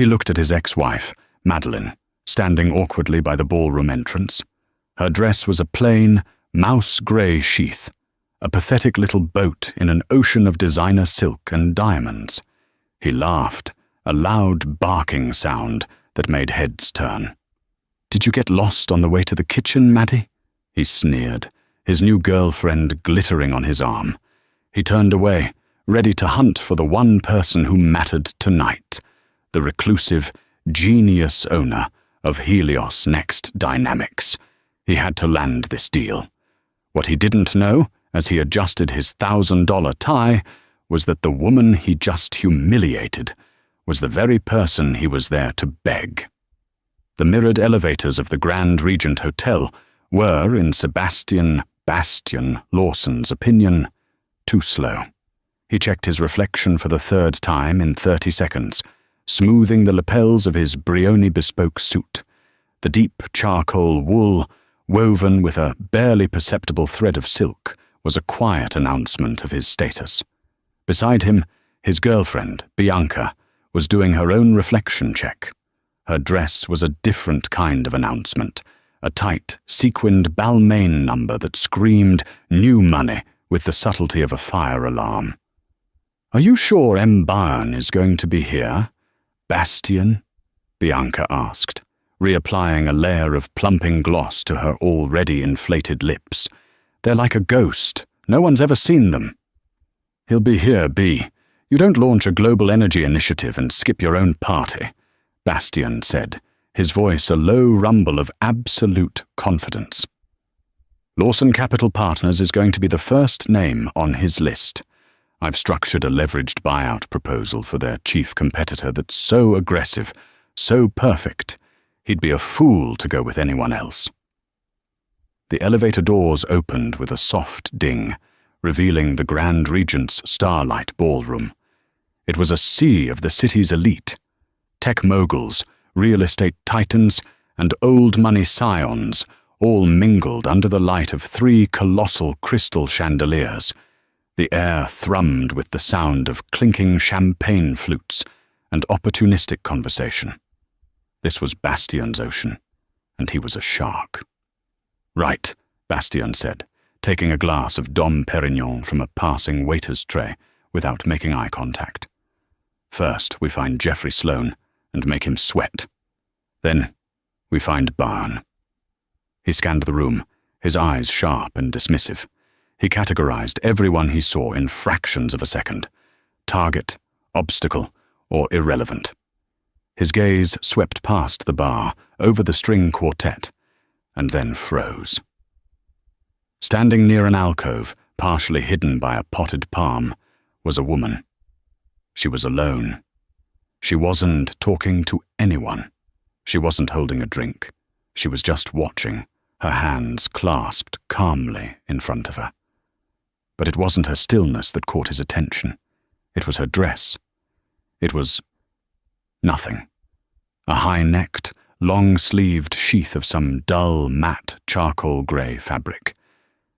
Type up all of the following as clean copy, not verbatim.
He looked at his ex-wife, Madeline, standing awkwardly by the ballroom entrance. Her dress was a plain, mouse-grey sheath, a pathetic little boat in an ocean of designer silk and diamonds. He laughed, a loud barking sound that made heads turn. "Did you get lost on the way to the kitchen, Maddie?" he sneered, his new girlfriend glittering on his arm. He turned away, ready to hunt for the one person who mattered tonight, the reclusive, genius owner of Helios Next Dynamics. He had to land this deal. What he didn't know, as he adjusted his $1,000 tie, was that the woman he just humiliated was the very person he was there to beg. The mirrored elevators of the Grand Regent Hotel were, in Sebastian Bastion Lawson's opinion, too slow. He checked his reflection for the third time in 30 seconds, smoothing the lapels of his Brioni bespoke suit. The deep charcoal wool, woven with a barely perceptible thread of silk, was a quiet announcement of his status. Beside him, his girlfriend, Bianca, was doing her own reflection check. Her dress was a different kind of announcement, a tight, sequined Balmain number that screamed new money with the subtlety of a fire alarm. "Are you sure M. Byrne is going to be here, Bastion?" Bianca asked, reapplying a layer of plumping gloss to her already inflated lips. "They're like a ghost. No one's ever seen them." "He'll be here, B. You don't launch a global energy initiative and skip your own party," Bastion said, his voice a low rumble of absolute confidence. "Lawson Capital Partners is going to be the first name on his list. I've structured a leveraged buyout proposal for their chief competitor that's so aggressive, so perfect, he'd be a fool to go with anyone else." The elevator doors opened with a soft ding, revealing the Grand Regent's starlight ballroom. It was a sea of the city's elite. Tech moguls, real estate titans, and old money scions all mingled under the light of 3 colossal crystal chandeliers. The air thrummed with the sound of clinking champagne flutes and opportunistic conversation. This was Bastion's ocean, and he was a shark. "Right," Bastion said, taking a glass of Dom Perignon from a passing waiter's tray without making eye contact. "First, we find Jeffrey Sloan and make him sweat. Then, we find Byrne." He scanned the room, his eyes sharp and dismissive. He categorized everyone he saw in fractions of a second: target, obstacle, or irrelevant. His gaze swept past the bar, over the string quartet, and then froze. Standing near an alcove, partially hidden by a potted palm, was a woman. She was alone. She wasn't talking to anyone. She wasn't holding a drink. She was just watching, her hands clasped calmly in front of her. But it wasn't her stillness that caught his attention. It was her dress. It was nothing. A high-necked, long-sleeved sheath of some dull, matte, charcoal-grey fabric.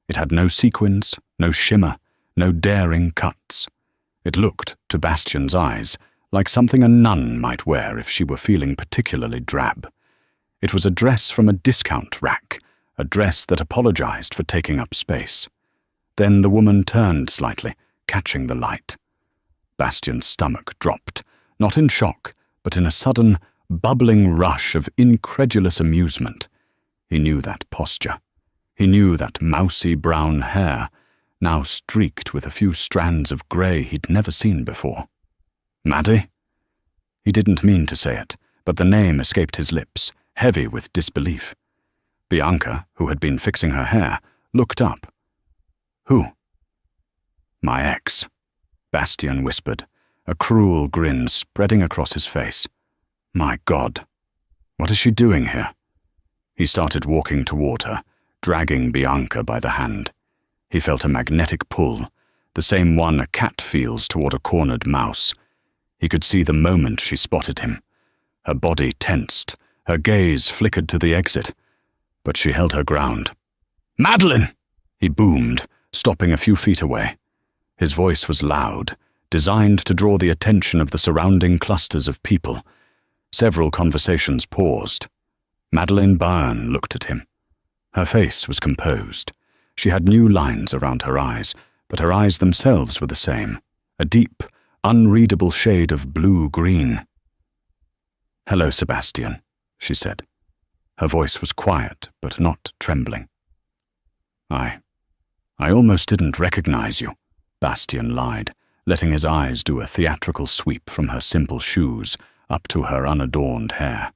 It had no sequins, no shimmer, no daring cuts. It looked, to Bastion's eyes, like something a nun might wear if she were feeling particularly drab. It was a dress from a discount rack, a dress that apologized for taking up space. Then the woman turned slightly, catching the light. Bastion's stomach dropped, not in shock, but in a sudden, bubbling rush of incredulous amusement. He knew that posture. He knew that mousy brown hair, now streaked with a few strands of grey he'd never seen before. "Maddie?" He didn't mean to say it, but the name escaped his lips, heavy with disbelief. Bianca, who had been fixing her hair, looked up. "Who?" "My ex," Bastion whispered, a cruel grin spreading across his face. "My God, what is she doing here?" He started walking toward her, dragging Bianca by the hand. He felt a magnetic pull, the same one a cat feels toward a cornered mouse. He could see the moment she spotted him. Her body tensed, her gaze flickered to the exit, but she held her ground. "Madeline!" he boomed, stopping a few feet away. His voice was loud, designed to draw the attention of the surrounding clusters of people. Several conversations paused. Madeleine Byrne looked at him. Her face was composed. She had new lines around her eyes, but her eyes themselves were the same, a deep, unreadable shade of blue-green. "Hello, Sebastian," she said. Her voice was quiet, but not trembling. I almost didn't recognize you," Bastien lied, letting his eyes do a theatrical sweep from her simple shoes up to her unadorned hair.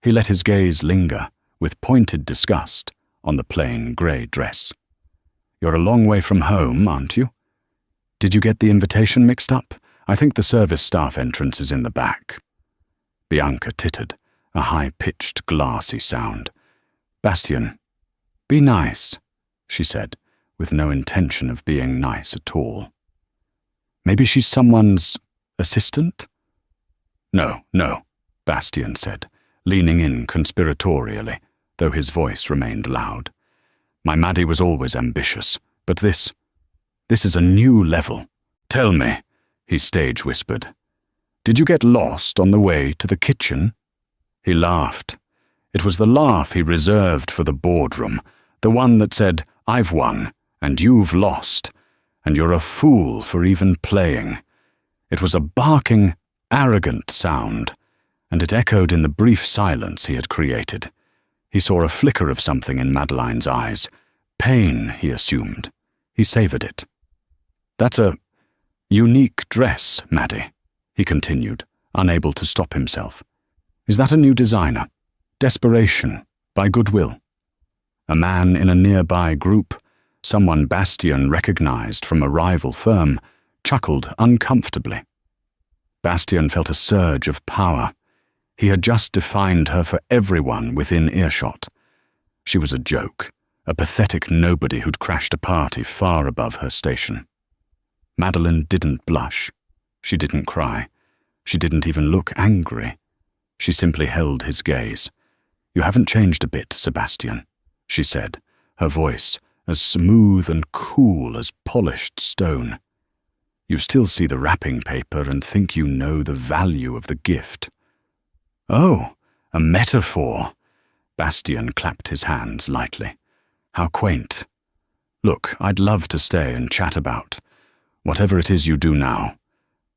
He let his gaze linger, with pointed disgust, on the plain grey dress. "You're a long way from home, aren't you? Did you get the invitation mixed up? I think the service staff entrance is in the back." Bianca tittered, a high-pitched, glassy sound. "Bastien, be nice," she said, with no intention of being nice at all. "Maybe she's someone's assistant?" No, Bastien said, leaning in conspiratorially, though his voice remained loud. "My Maddie was always ambitious, but this is a new level. Tell me," he stage whispered, "did you get lost on the way to the kitchen?" He laughed. It was the laugh he reserved for the boardroom, the one that said, "I've won, and you've lost, and you're a fool for even playing." It was a barking, arrogant sound, and it echoed in the brief silence he had created. He saw a flicker of something in Madeleine's eyes. Pain, he assumed. He savored it. "That's a unique dress, Maddie," he continued, unable to stop himself. "Is that a new designer? Desperation, by goodwill?" A man in a nearby group, someone Bastien recognized from a rival firm, chuckled uncomfortably. Bastien felt a surge of power. He had just defined her for everyone within earshot. She was a joke, a pathetic nobody who'd crashed a party far above her station. Madeleine didn't blush. She didn't cry. She didn't even look angry. She simply held his gaze. "You haven't changed a bit, Sebastian," she said, her voice as smooth and cool as polished stone. "You still see the wrapping paper and think you know the value of the gift." "Oh, a metaphor!" Bastien clapped his hands lightly. "How quaint. Look, I'd love to stay and chat about whatever it is you do now,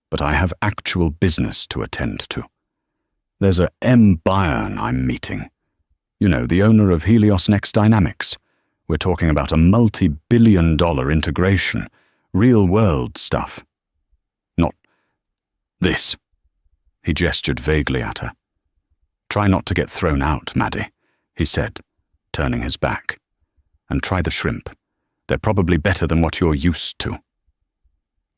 but I have actual business to attend to. There's a M. Byrne I'm meeting. You know, the owner of Helios Next Dynamics. We're talking about a multi-billion-dollar integration, real-world stuff. Not this." He gestured vaguely at her. "Try not to get thrown out, Maddie," he said, turning his back. "And try the shrimp. They're probably better than what you're used to."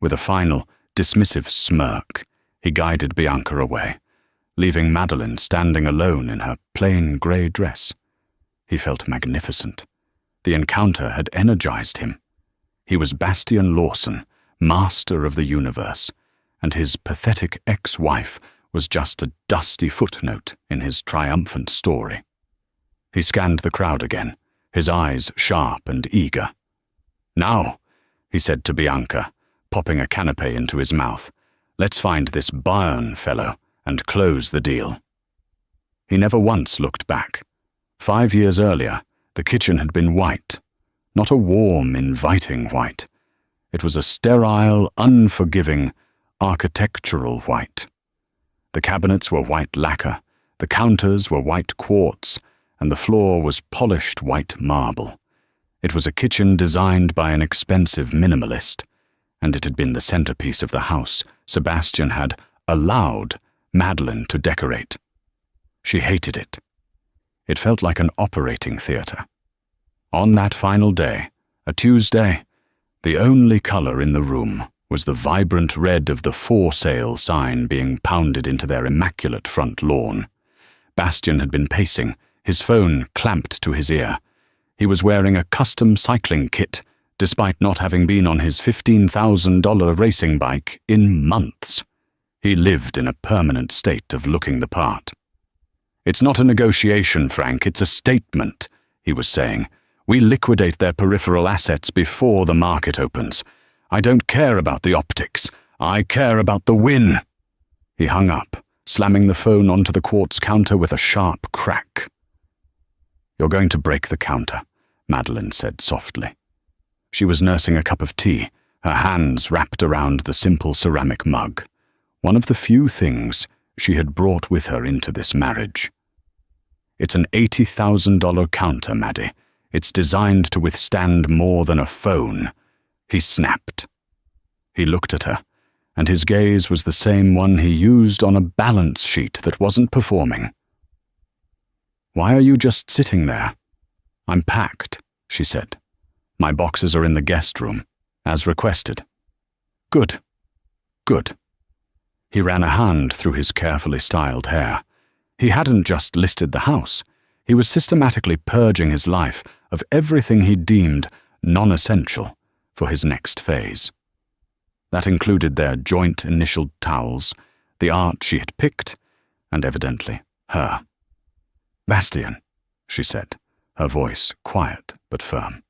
With a final, dismissive smirk, he guided Bianca away, leaving Madeleine standing alone in her plain grey dress. He felt magnificent. The encounter had energized him. He was Bastien Lawson, master of the universe, and his pathetic ex-wife was just a dusty footnote in his triumphant story. He scanned the crowd again, his eyes sharp and eager. "Now," he said to Bianca, popping a canapé into his mouth, "let's find this Byrne fellow and close the deal." He never once looked back. 5 years earlier, the kitchen had been white, not a warm, inviting white. It was a sterile, unforgiving, architectural white. The cabinets were white lacquer, the counters were white quartz, and the floor was polished white marble. It was a kitchen designed by an expensive minimalist, and it had been the centerpiece of the house Sebastian had allowed Madeleine to decorate. She hated it. It felt like an operating theater. On that final day, a Tuesday, the only color in the room was the vibrant red of the for sale sign being pounded into their immaculate front lawn. Bastien had been pacing, his phone clamped to his ear. He was wearing a custom cycling kit, despite not having been on his $15,000 racing bike in months. He lived in a permanent state of looking the part. "It's not a negotiation, Frank, it's a statement," he was saying. "We liquidate their peripheral assets before the market opens. I don't care about the optics. I care about the win." He hung up, slamming the phone onto the quartz counter with a sharp crack. "You're going to break the counter," Madeline said softly. She was nursing a cup of tea, her hands wrapped around the simple ceramic mug, one of the few things she had brought with her into this marriage. "It's an $80,000 counter, Maddie. It's designed to withstand more than a phone," he snapped. He looked at her, and his gaze was the same one he used on a balance sheet that wasn't performing. "Why are you just sitting there?" "I'm packed," she said. "My boxes are in the guest room, as requested." "Good. Good." He ran a hand through his carefully styled hair. He hadn't just listed the house. He was systematically purging his life of everything he deemed non-essential for his next phase. That included their joint-initialed towels, the art she had picked, and evidently her. "Bastien," she said, her voice quiet but firm.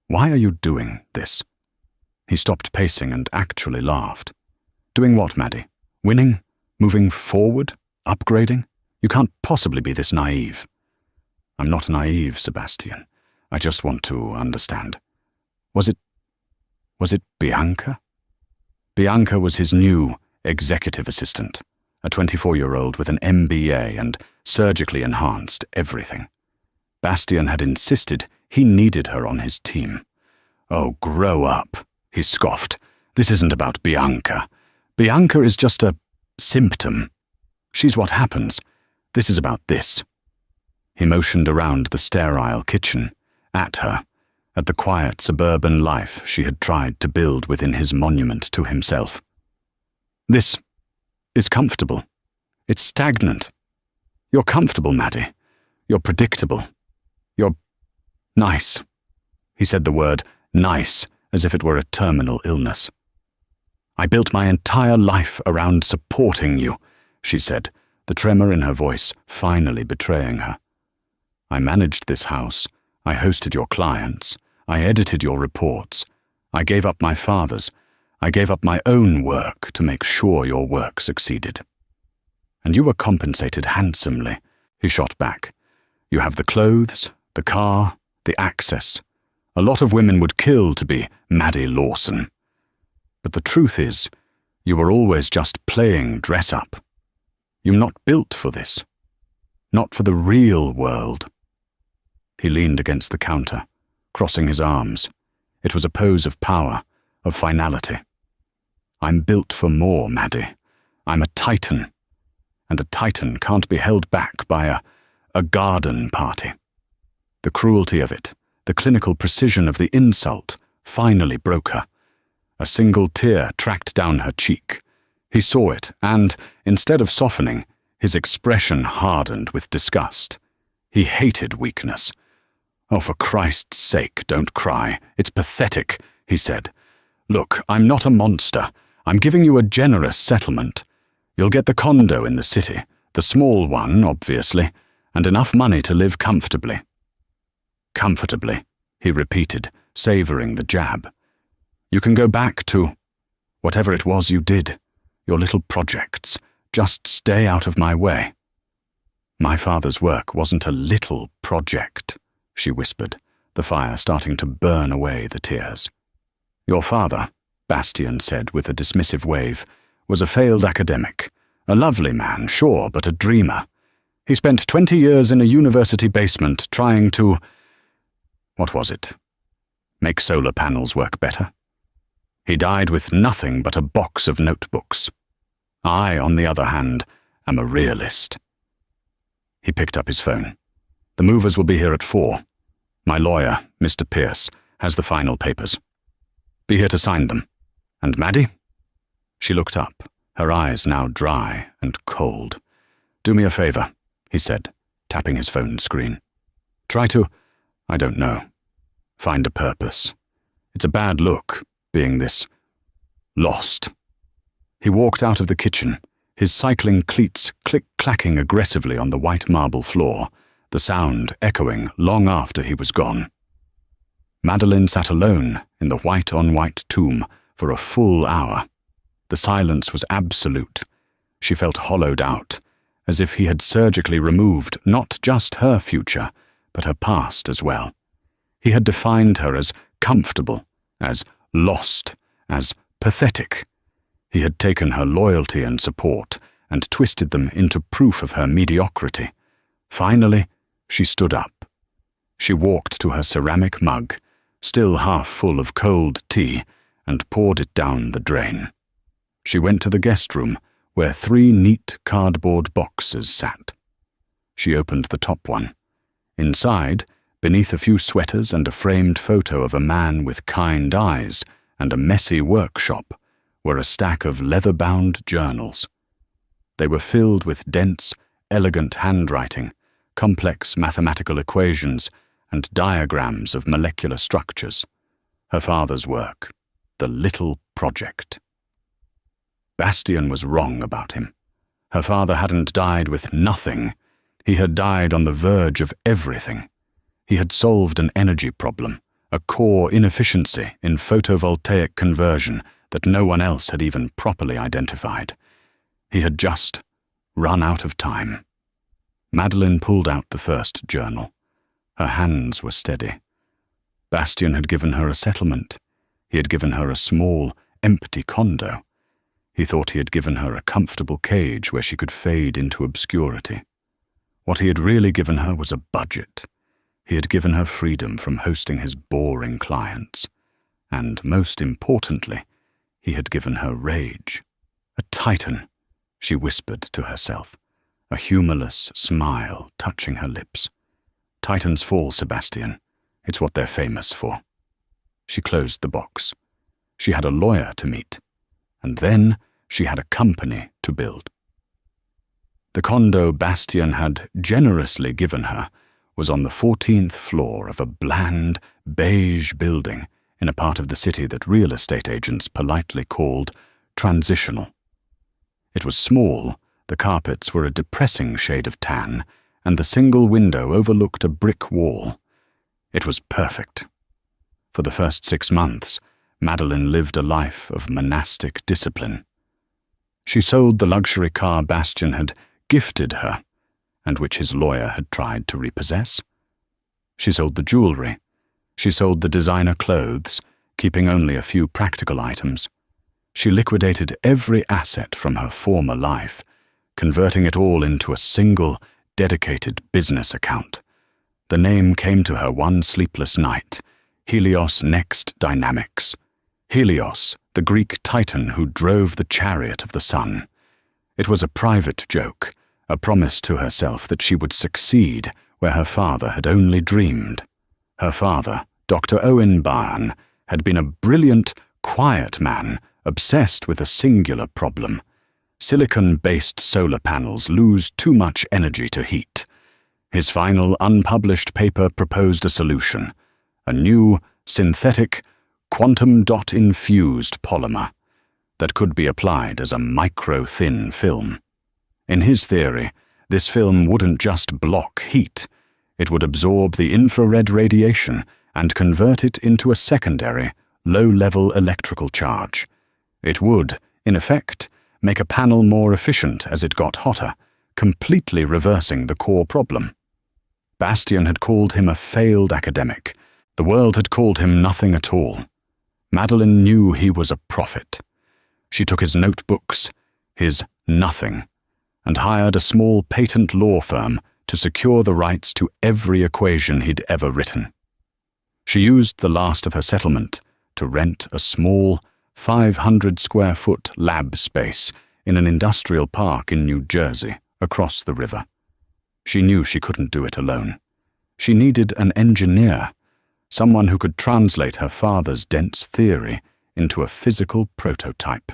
"Why are you doing this?" He stopped pacing and actually laughed. "Doing what, Maddie? Winning? Moving forward? Upgrading? You can't possibly be this naive." "I'm not naive, Sebastian. I just want to understand. Was it Bianca?" Bianca was his new executive assistant, a 24-year-old with an MBA and surgically enhanced everything. Bastien had insisted he needed her on his team. "Oh, grow up," he scoffed. "This isn't about Bianca. Bianca is just a symptom. She's what happens. This is about this." He motioned around the sterile kitchen, at her, at the quiet suburban life she had tried to build within his monument to himself. "This is comfortable. It's stagnant. You're comfortable, Maddie. You're predictable. You're nice." He said the word nice as if it were a terminal illness. "I built my entire life around supporting you," she said, the tremor in her voice finally betraying her. "I managed this house. I hosted your clients. I edited your reports. I gave up my father's. I gave up my own work to make sure your work succeeded." "And you were compensated handsomely," he shot back. "You have the clothes, the car, the access. A lot of women would kill to be Maddie Lawson. But the truth is, you were always just playing dress-up. You're not built for this. Not for the real world." He leaned against the counter, crossing his arms. It was a pose of power, of finality. "I'm built for more, Maddie. I'm a titan. And a titan can't be held back by a garden party." The cruelty of it, the clinical precision of the insult, finally broke her. A single tear tracked down her cheek. He saw it, and, instead of softening, his expression hardened with disgust. He hated weakness. "Oh, for Christ's sake, don't cry. It's pathetic," he said. "Look, I'm not a monster. I'm giving you a generous settlement. You'll get the condo in the city, the small one, obviously, and enough money to live comfortably." "Comfortably," he repeated, savoring the jab. "You can go back to whatever it was you did, your little projects. Just stay out of my way." "My father's work wasn't a little project," she whispered, the fire starting to burn away the tears. "Your father," Bastien said with a dismissive wave, "was a failed academic. A lovely man, sure, but a dreamer. He spent 20 years in a university basement trying to— what was it? Make solar panels work better. He died with nothing but a box of notebooks. I, on the other hand, am a realist." He picked up his phone. "The movers will be here at 4. My lawyer, Mr. Pierce, has the final papers. Be here to sign them. And Maddie?" She looked up, her eyes now dry and cold. "Do me a favor," he said, tapping his phone screen. "Try to, I don't know, find a purpose. It's a bad look, being this lost." He walked out of the kitchen, his cycling cleats click-clacking aggressively on the white marble floor, the sound echoing long after he was gone. Madeline sat alone in the white-on-white tomb for a full hour. The silence was absolute, She felt hollowed out, as if he had surgically removed not just her future, but her past as well. He had defined her as comfortable, as lost, as pathetic. He had taken her loyalty and support and twisted them into proof of her mediocrity. Finally, she stood up. She walked to her ceramic mug, still half full of cold tea, and poured it down the drain. She went to the guest room, where 3 neat cardboard boxes sat. She opened the top one. Inside, beneath a few sweaters and a framed photo of a man with kind eyes and a messy workshop, were a stack of leather-bound journals. They were filled with dense, elegant handwriting, complex mathematical equations, and diagrams of molecular structures. Her father's work, the little project. Bastien was wrong about him. Her father hadn't died with nothing. He had died on the verge of everything. He had solved an energy problem, a core inefficiency in photovoltaic conversion that no one else had even properly identified. He had just run out of time. Madeleine pulled out the first journal. Her hands were steady. Bastien had given her a settlement. He had given her a small, empty condo. He thought he had given her a comfortable cage where she could fade into obscurity. What he had really given her was a budget. He had given her freedom from hosting his boring clients. And most importantly, he had given her rage. A titan, she whispered to herself, a humorless smile touching her lips. Titans fall, Sebastian. It's what they're famous for. She closed the box. She had a lawyer to meet. And then she had a company to build. The condo Bastien had generously given her was on the 14th floor of a bland, beige building in a part of the city that real estate agents politely called transitional. It was small, the carpets were a depressing shade of tan, and the single window overlooked a brick wall. It was perfect. For the first 6 months, Madeleine lived a life of monastic discipline. She sold the luxury car Bastien had gifted her, and which his lawyer had tried to repossess. She sold the jewelry. She sold the designer clothes, keeping only a few practical items. She liquidated every asset from her former life, converting it all into a single, dedicated business account. The name came to her one sleepless night, Helios Next Dynamics. Helios, the Greek titan who drove the chariot of the sun. It was a private joke, a promise to herself that she would succeed where her father had only dreamed. Her father, Dr. Owen Byrne, had been a brilliant, quiet man obsessed with a singular problem. Silicon-based solar panels lose too much energy to heat. His final unpublished paper proposed a solution, a new, synthetic, quantum dot-infused polymer that could be applied as a micro-thin film. In his theory, this film wouldn't just block heat, it would absorb the infrared radiation and convert it into a secondary, low-level electrical charge. It would, in effect, make a panel more efficient as it got hotter, completely reversing the core problem. Bastien had called him a failed academic. The world had called him nothing at all. Madeleine knew he was a prophet. She took his notebooks, his nothing, and hired a small patent law firm to secure the rights to every equation he'd ever written. She used the last of her settlement to rent a small, 500-square-foot lab space in an industrial park in New Jersey, across the river. She knew she couldn't do it alone. She needed an engineer, someone who could translate her father's dense theory into a physical prototype.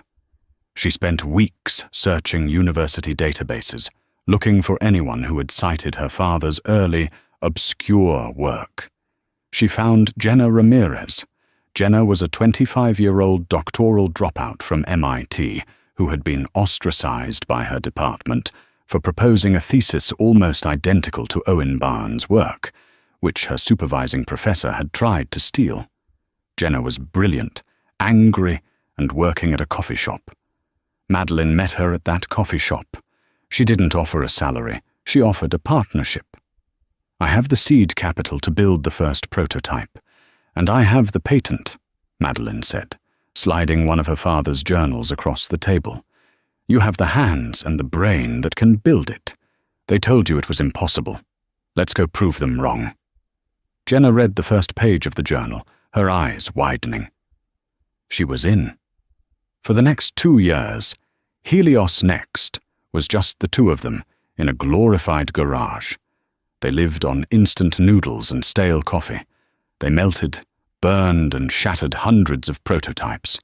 She spent weeks searching university databases, looking for anyone who had cited her father's early, obscure work. She found Jenna Ramirez. Jenna was a 25-year-old doctoral dropout from MIT who had been ostracized by her department for proposing a thesis almost identical to Owen Byrne's work, which her supervising professor had tried to steal. Jenna was brilliant, angry, and working at a coffee shop. Madeline met her at that coffee shop. She didn't offer a salary, she offered a partnership. "I have the seed capital to build the first prototype, and I have the patent," Madeline said, sliding one of her father's journals across the table. "You have the hands and the brain that can build it. They told you it was impossible. Let's go prove them wrong." Jenna read the first page of the journal, her eyes widening. She was in. For the next 2 years, Helios Next was just the two of them in a glorified garage. They lived on instant noodles and stale coffee. They melted, burned, and shattered hundreds of prototypes.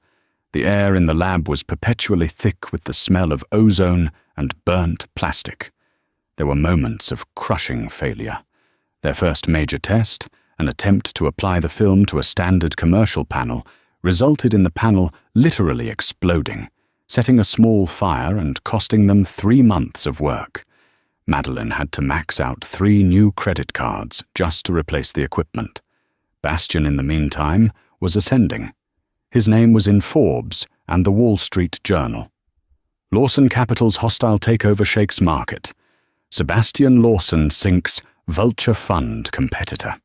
The air in the lab was perpetually thick with the smell of ozone and burnt plastic. There were moments of crushing failure. Their first major test, an attempt to apply the film to a standard commercial panel, resulted in the panel literally exploding, setting a small fire and costing them 3 months of work. Madeline had to max out 3 new credit cards just to replace the equipment. Bastian, in the meantime, was ascending. His name was in Forbes and the Wall Street Journal. Lawson Capital's hostile takeover shakes market. Sebastian Lawson sinks Vulture Fund competitor.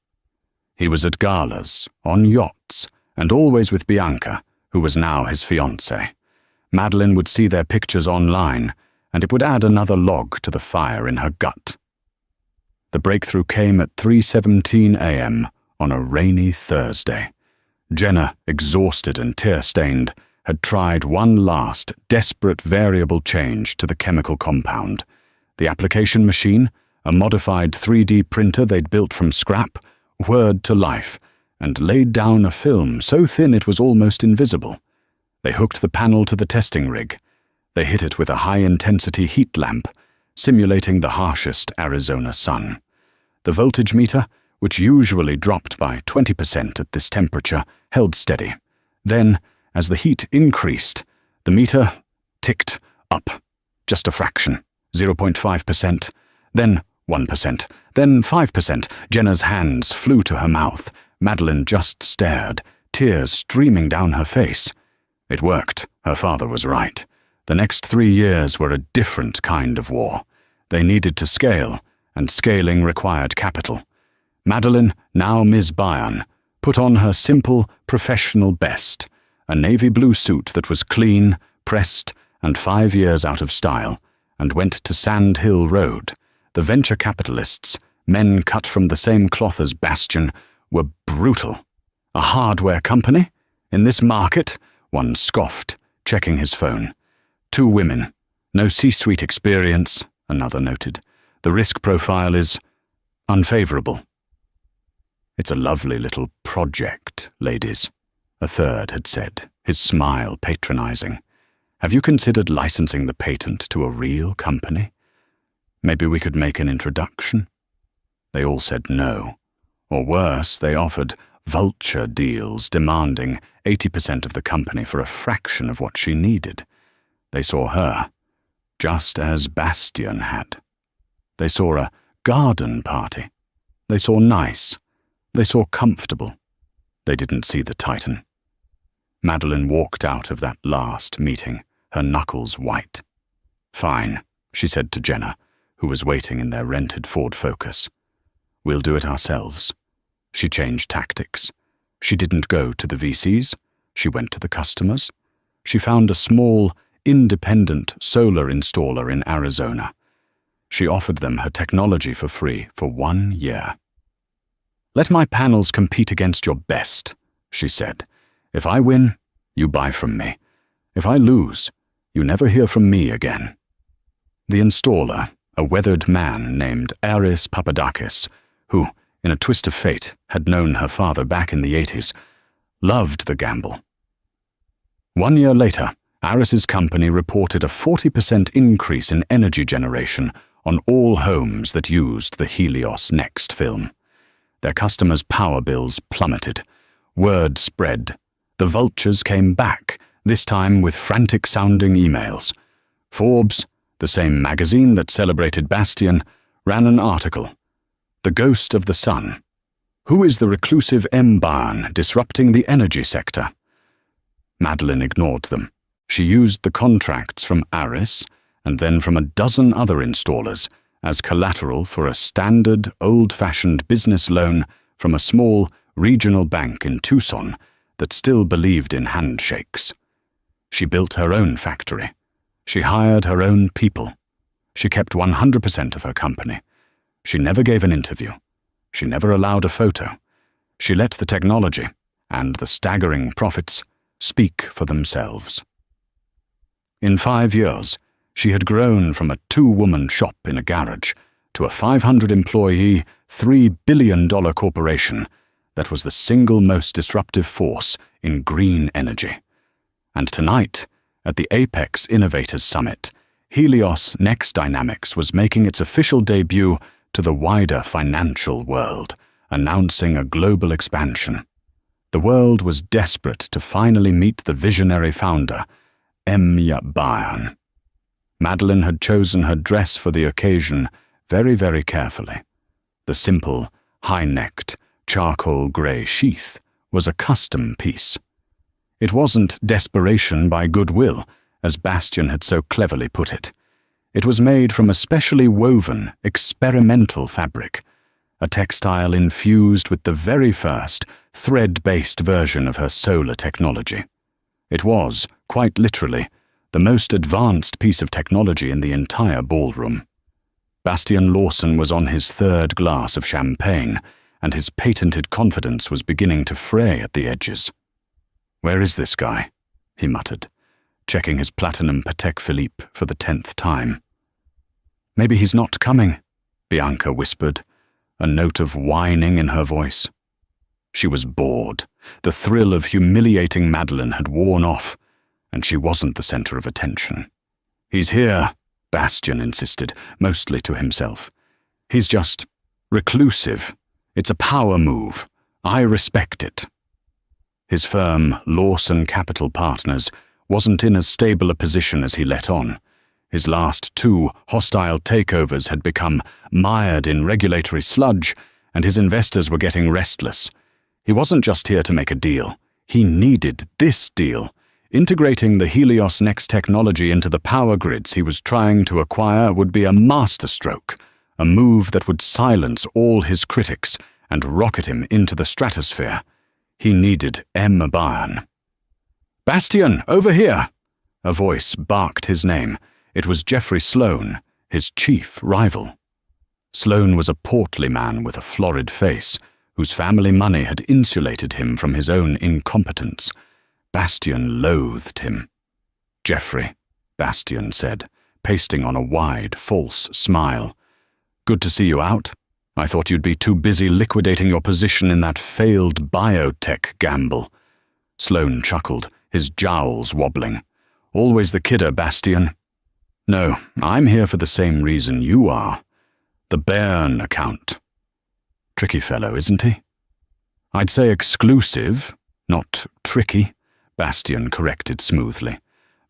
He was at galas, on yachts, and always with Bianca, who was now his fiancée. Madeline would see their pictures online, and it would add another log to the fire in her gut. The breakthrough came at 3:17 a.m. on a rainy Thursday. Jenna, exhausted and tear-stained, had tried one last, desperate variable change to the chemical compound. The application machine, a modified 3D printer they'd built from scrap, whirred to life and laid down a film so thin it was almost invisible. They hooked the panel to the testing rig. They hit it with a high-intensity heat lamp, simulating the harshest Arizona sun. The voltage meter, which usually dropped by 20% at this temperature, held steady. Then, as the heat increased, the meter ticked up, just a fraction, 0.5%, then 1%, then 5%. Jenna's hands flew to her mouth. Madeline just stared, tears streaming down her face. It worked. Her father was right. The next 3 years were a different kind of war. They needed to scale, and scaling required capital. Madeline, now Ms. Bayern, put on her simple, professional best, a navy blue suit that was clean, pressed, and 5 years out of style, and went to Sand Hill Road. The venture capitalists, men cut from the same cloth as Bastian, were brutal. A hardware company? In this market? One scoffed, checking his phone. 2 women. No C-suite experience, another noted. The risk profile is unfavorable. "It's a lovely little project, ladies," a third had said, his smile patronizing. "Have you considered licensing the patent to a real company? Maybe we could make an introduction?" They all said no. Or worse, they offered vulture deals demanding 80% of the company for a fraction of what she needed. They saw her, just as Bastian had. They saw a garden party. They saw nice. They saw comfortable. They didn't see the Titan. Madeline walked out of that last meeting, her knuckles white. "Fine," she said to Jenna, who was waiting in their rented Ford Focus. "We'll do it ourselves." She changed tactics. She didn't go to the VCs. She went to the customers. She found a small, independent solar installer in Arizona. She offered them her technology for free for 1 year. "Let my panels compete against your best," she said. "If I win, you buy from me. If I lose, you never hear from me again." The installer, a weathered man named Aris Papadakis, who, in a twist of fate, had known her father back in the 80s, loved the gamble. 1 year later, Aris's company reported a 40% increase in energy generation on all homes that used the Helios Next film. Their customers' power bills plummeted. Word spread. The vultures came back, this time with frantic-sounding emails. Forbes, the same magazine that celebrated Bastian, ran an article. "The Ghost of the Sun. Who is the reclusive M. Bayern disrupting the energy sector?" Madeline ignored them. She used the contracts from Aris and then from a dozen other installers as collateral for a standard, old-fashioned business loan from a small regional bank in Tucson that still believed in handshakes. She built her own factory. She hired her own people. She kept 100% of her company. She never gave an interview. She never allowed a photo. She let the technology and the staggering profits speak for themselves. In 5 years, she had grown from a 2-woman shop in a garage to a 500-employee, $3 billion corporation that was the single most disruptive force in green energy. And tonight, at the Apex Innovators Summit, Helios Next Dynamics was making its official debut to the wider financial world, announcing a global expansion. The world was desperate to finally meet the visionary founder, Emya Bayan. Madeleine had chosen her dress for the occasion very, very carefully. The simple, high-necked, charcoal grey sheath was a custom piece. It wasn't desperation by goodwill, as Bastien had so cleverly put it. It was made from a specially woven, experimental fabric, a textile infused with the very first thread-based version of her solar technology. It was, quite literally, the most advanced piece of technology in the entire ballroom. Bastien Lawson was on his 3rd glass of champagne, and his patented confidence was beginning to fray at the edges. "Where is this guy?" he muttered, checking his platinum Patek Philippe for the 10th time. "Maybe he's not coming," Bianca whispered, a note of whining in her voice. She was bored. The thrill of humiliating Madeleine had worn off, and she wasn't the center of attention. "He's here," Bastien insisted, mostly to himself. "He's just reclusive. It's a power move. I respect it." His firm, Lawson Capital Partners, wasn't in as stable a position as he let on. His last 2 hostile takeovers had become mired in regulatory sludge, and his investors were getting restless. He wasn't just here to make a deal. He needed this deal. Integrating the Helios Next technology into the power grids he was trying to acquire would be a masterstroke, a move that would silence all his critics and rocket him into the stratosphere. He needed Emya Bayan. "Bastien, over here!" A voice barked his name. It was Jeffrey Sloan, his chief rival. Sloan was a portly man with a florid face, whose family money had insulated him from his own incompetence. Bastien loathed him. "Jeffrey," Bastien said, pasting on a wide, false smile. "Good to see you out. I thought you'd be too busy liquidating your position in that failed biotech gamble." Sloan chuckled, his jowls wobbling. "Always the kidder, Bastien." "No, I'm here for the same reason you are. The Bairn account." "Tricky fellow, isn't he?" "I'd say exclusive, not tricky," Bastien corrected smoothly.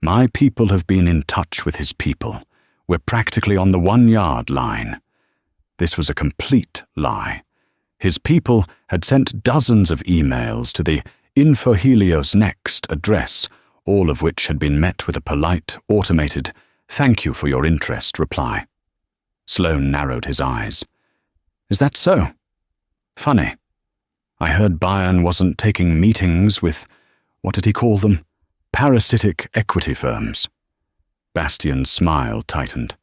"My people have been in touch with his people. We're practically on the 1-yard line." This was a complete lie. His people had sent dozens of emails to the Info Helios Next address, all of which had been met with a polite, automated, "Thank you for your interest" reply. Sloan narrowed his eyes. "Is that so? Funny. I heard Bayan wasn't taking meetings with, what did he call them? Parasitic equity firms." Bastien's smile tightened.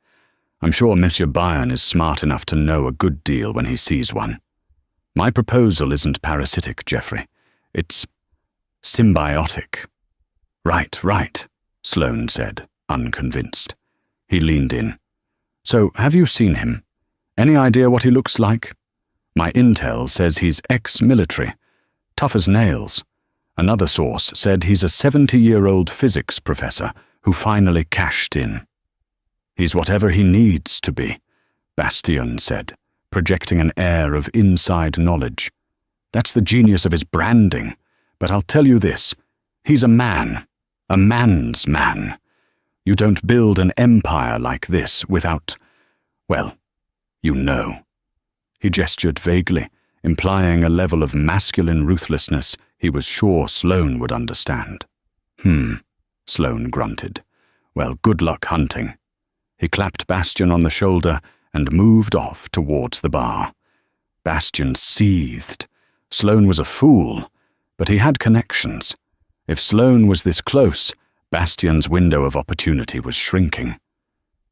"I'm sure Monsieur Bayan is smart enough to know a good deal when he sees one. My proposal isn't parasitic, Jeffrey. It's symbiotic." Right, Sloan said, unconvinced. He leaned in. "So, have you seen him? Any idea what he looks like? My intel says he's ex-military, tough as nails. Another source said he's a 70-year-old physics professor who finally cashed in." "He's whatever he needs to be," Bastien said, projecting an air of inside knowledge. "That's the genius of his branding. But I'll tell you this, he's a man, a man's man. You don't build an empire like this without, well, you know." He gestured vaguely, implying a level of masculine ruthlessness he was sure Sloan would understand. Sloane grunted. Well, good luck hunting. He clapped Bastian on the shoulder and moved off towards the bar. Bastian seethed. Sloane was a fool, but he had connections. If Sloane was this close, Bastian's window of opportunity was shrinking.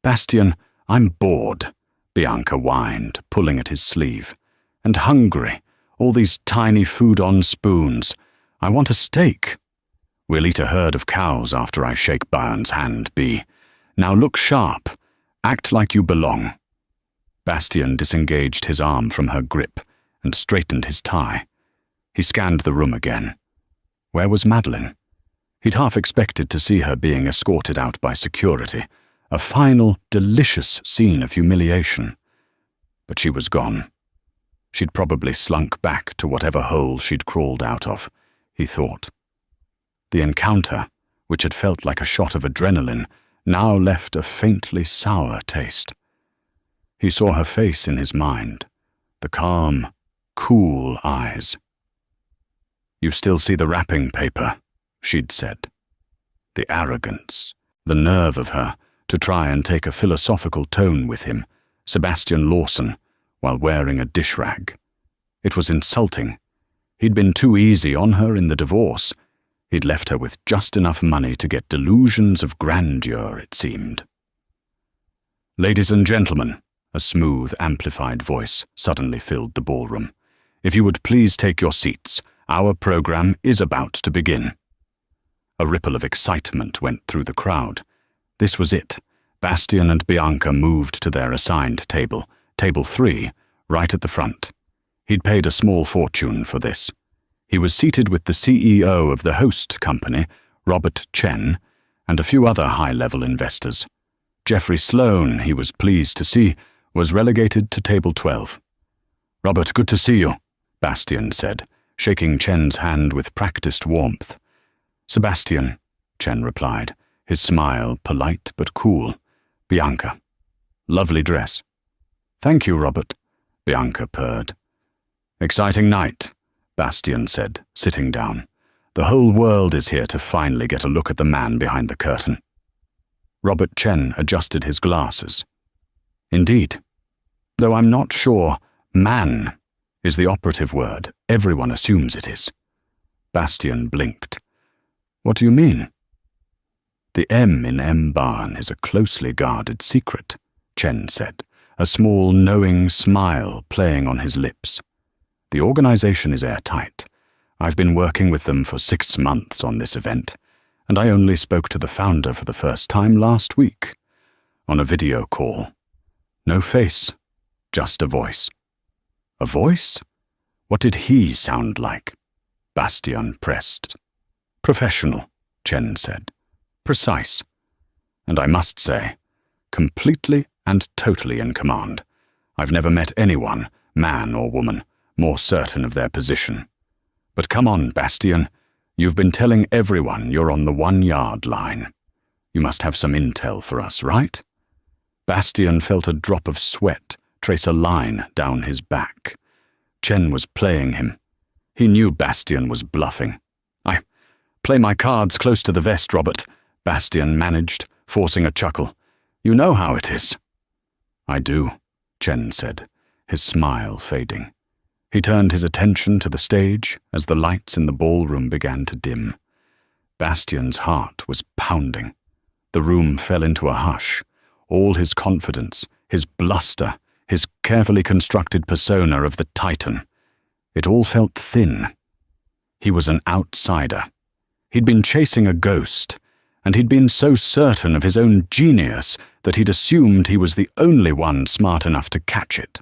"Bastian, I'm bored," Bianca whined, pulling at his sleeve. "And hungry. All these tiny food-on spoons. I want a steak." "We'll eat a herd of cows after I shake Bayern's hand, B. Now look sharp. Act like you belong." Bastian disengaged his arm from her grip and straightened his tie. He scanned the room again. Where was Madeleine? He'd half expected to see her being escorted out by security, a final, delicious scene of humiliation. But she was gone. She'd probably slunk back to whatever hole she'd crawled out of, he thought. The encounter, which had felt like a shot of adrenaline, now left a faintly sour taste. He saw her face in his mind, the calm, cool eyes. "You still see the wrapping paper," she'd said. The arrogance, the nerve of her to try and take a philosophical tone with him, Sebastian Lawson, while wearing a dish rag. It was insulting. He'd been too easy on her in the divorce. He'd left her with just enough money to get delusions of grandeur, it seemed. "Ladies and gentlemen," a smooth, amplified voice suddenly filled the ballroom. "If you would please take your seats, our program is about to begin." A ripple of excitement went through the crowd. This was it. Bastian and Bianca moved to their assigned table, table 3, right at the front. He'd paid a small fortune for this. He was seated with the CEO of the host company, Robert Chen, and a few other high-level investors. Jeffrey Sloane, he was pleased to see, was relegated to table 12. "Robert, good to see you," Bastian said, shaking Chen's hand with practiced warmth. "Sebastian," Chen replied, his smile polite but cool. "Bianca. Lovely dress." "Thank you, Robert," Bianca purred. "Exciting night," Bastian said, sitting down. "The whole world is here to finally get a look at the man behind the curtain." Robert Chen adjusted his glasses. "Indeed. Though I'm not sure 'man' is the operative word everyone assumes it is." Bastian blinked. "What do you mean?" "The M in M. Barn is a closely guarded secret," Chen said, a small knowing smile playing on his lips. "The organization is airtight. I've been working with them for 6 months on this event, and I only spoke to the founder for the first time last week, on a video call. No face, just a voice." "A voice? What did he sound like?" Bastian pressed. "Professional," Chen said. "Precise. And I must say, completely and totally in command. I've never met anyone, man or woman, more certain of their position. But come on, Bastian. You've been telling everyone you're on the 1-yard line. You must have some intel for us, right?" Bastian felt a drop of sweat trace a line down his back. Chen was playing him. He knew Bastian was bluffing. "I play my cards close to the vest, Robert," Bastian managed, forcing a chuckle. "You know how it is." "I do," Chen said, his smile fading. He turned his attention to the stage as the lights in the ballroom began to dim. Bastian's heart was pounding. The room fell into a hush. All his confidence, his bluster, his carefully constructed persona of the Titan. It all felt thin. He was an outsider. He'd been chasing a ghost, and he'd been so certain of his own genius that he'd assumed he was the only one smart enough to catch it.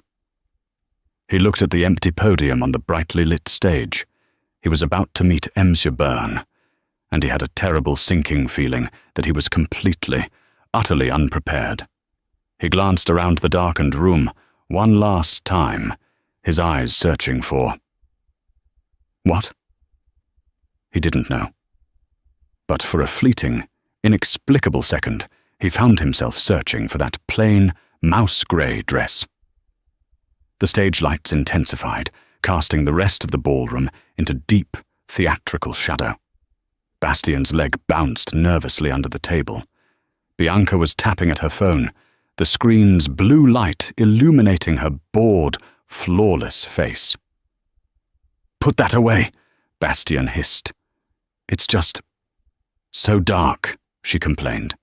He looked at the empty podium on the brightly lit stage. He was about to meet Monsieur Byrne, and he had a terrible sinking feeling that he was completely, utterly unprepared. He glanced around the darkened room one last time, his eyes searching for... what? He didn't know. But for a fleeting, inexplicable second, he found himself searching for that plain, mouse-grey dress. The stage lights intensified, casting the rest of the ballroom into deep, theatrical shadow. Bastian's leg bounced nervously under the table. Bianca was tapping at her phone, the screen's blue light illuminating her bored, flawless face. "Put that away," Bastian hissed. "It's just so dark," she complained,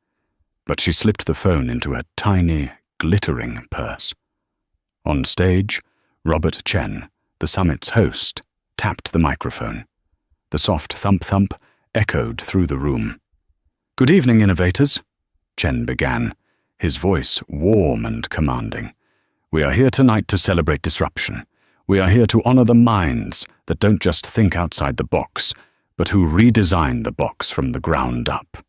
but she slipped the phone into her tiny, glittering purse. On stage, Robert Chen, the summit's host, tapped the microphone. The soft thump-thump echoed through the room. "Good evening, innovators," Chen began, his voice warm and commanding. "We are here tonight to celebrate disruption. We are here to honor the minds that don't just think outside the box, but who redesign the box from the ground up."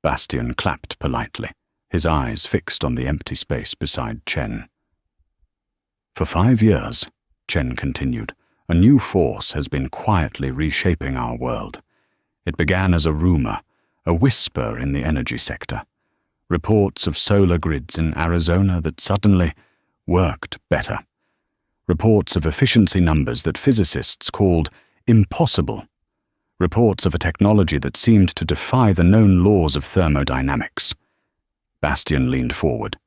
Bastian clapped politely, his eyes fixed on the empty space beside Chen. "For 5 years," Chen continued, "a new force has been quietly reshaping our world. It began as a rumor, a whisper in the energy sector. Reports of solar grids in Arizona that suddenly worked better. Reports of efficiency numbers that physicists called impossible. Reports of a technology that seemed to defy the known laws of thermodynamics." Bastian leaned forward.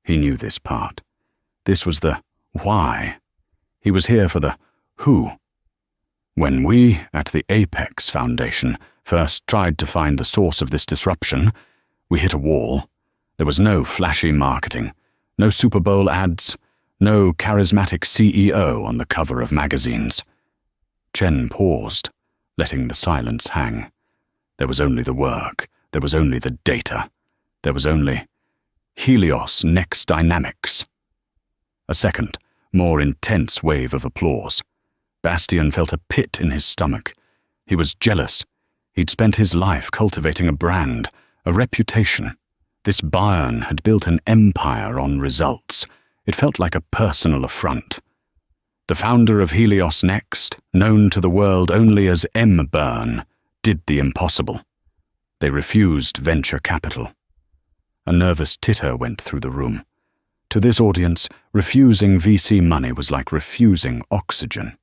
He knew this part. This was the why. He was here for the who. When we, at the Apex Foundation, first tried to find the source of this disruption, we hit a wall. There was no flashy marketing, no Super Bowl ads, no charismatic CEO on the cover of magazines. Chen paused, letting the silence hang. There was only the work. There was only the data. There was only Helios Next Dynamics. A second, more intense wave of applause. Bastian felt a pit in his stomach. He was jealous. He'd spent his life cultivating a brand, a reputation. This Bayern had built an empire on results. It felt like a personal affront. The founder of Helios Next, known to the world only as M. Byrne, did the impossible. They refused venture capital. A nervous titter went through the room. To this audience, refusing VC money was like refusing oxygen.